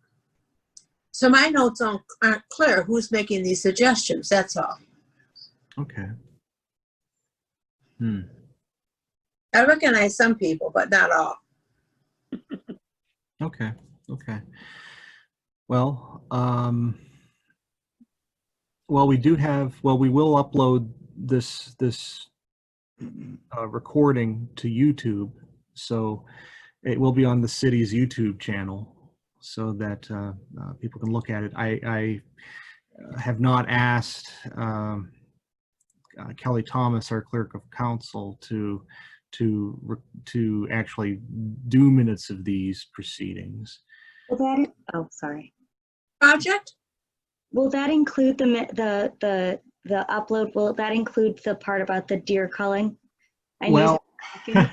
So my notes aren't clear who's making these suggestions, that's all. Okay. I recognize some people, but not all. Okay. Okay. Well, we will upload this recording to YouTube, so it will be on the city's YouTube channel, so that people can look at it. I have not asked Kelly Thomas, our clerk of council, to actually do minutes of these proceedings. Oh, sorry. Project? Will that include the upload? Will that include the part about the deer culling? Well, yeah,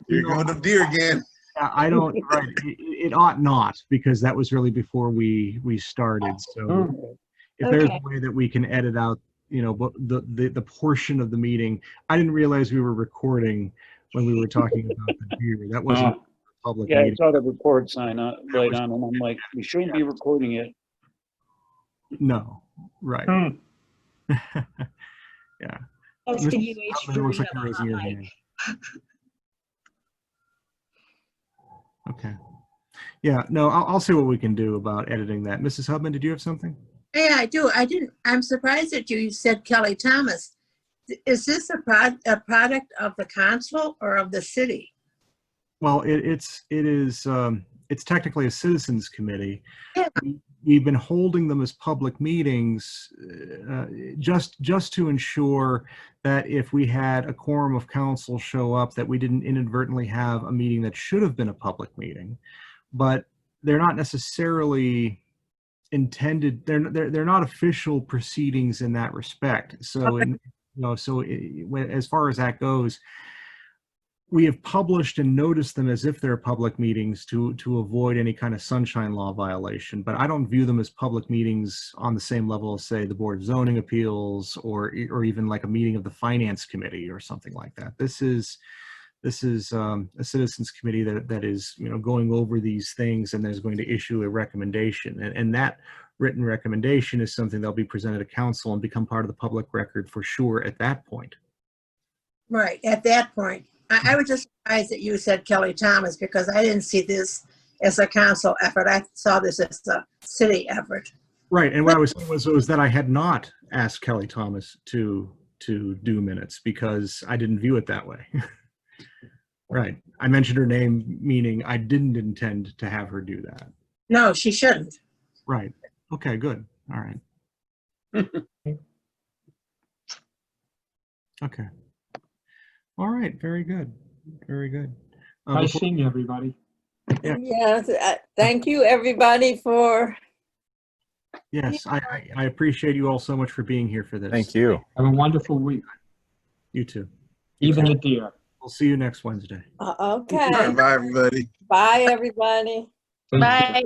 you're going to deer again. I don't. Right, it ought not, because that was really before we started. So, if there's a way that we can edit out, you know, the portion of the meeting, I didn't realize we were recording when we were talking about the deer. That wasn't public. Yeah, meeting. I saw the record sign right on, and I'm like, we shouldn't be recording it. No, right. Yeah. That's the UH looks like version you're of raising your hot hand. Okay. Yeah, no, I'll see what we can do about editing that. Mrs. Hubman, did you have something? Yeah, I do. I'm surprised that you said Kelly Thomas. Is this a product of the council or of the city? Well, it's technically a citizens committee. Yeah. We've been holding them as public meetings just to ensure that if we had a quorum of council show up, that we didn't inadvertently have a meeting that should have been a public meeting. But they're not necessarily intended. They're not official proceedings in that respect. So, as far as that goes, we have published and noticed them as if they're public meetings to avoid any kind of sunshine law violation. But I don't view them as public meetings on the same level as, say, the Board of Zoning Appeals or even like a meeting of the Finance Committee or something like that. This is a citizens committee that is going over these things, and is going to issue a recommendation, and that written recommendation is something that'll be presented to council and become part of the public record for sure at that point. Right, at that point. I was just surprised that you said Kelly Thomas, because I didn't see this as a council effort. I saw this as a city effort. Right, and what I was saying was that I had not asked Kelly Thomas to do minutes because I didn't view it that way. Right, I mentioned her name, meaning I didn't intend to have her do that. No, she shouldn't. Right, okay, good, all right. Okay. All right, very good, very good. Nice seeing you, everybody. Yeah. Yes, thank you, everybody, for. Yes, I appreciate you all so much for being here for this. Thank you. Have a wonderful week. You too. Even a deer. We'll see you next Wednesday. Okay. Bye, everybody. Bye, everybody. Thank you. Bye.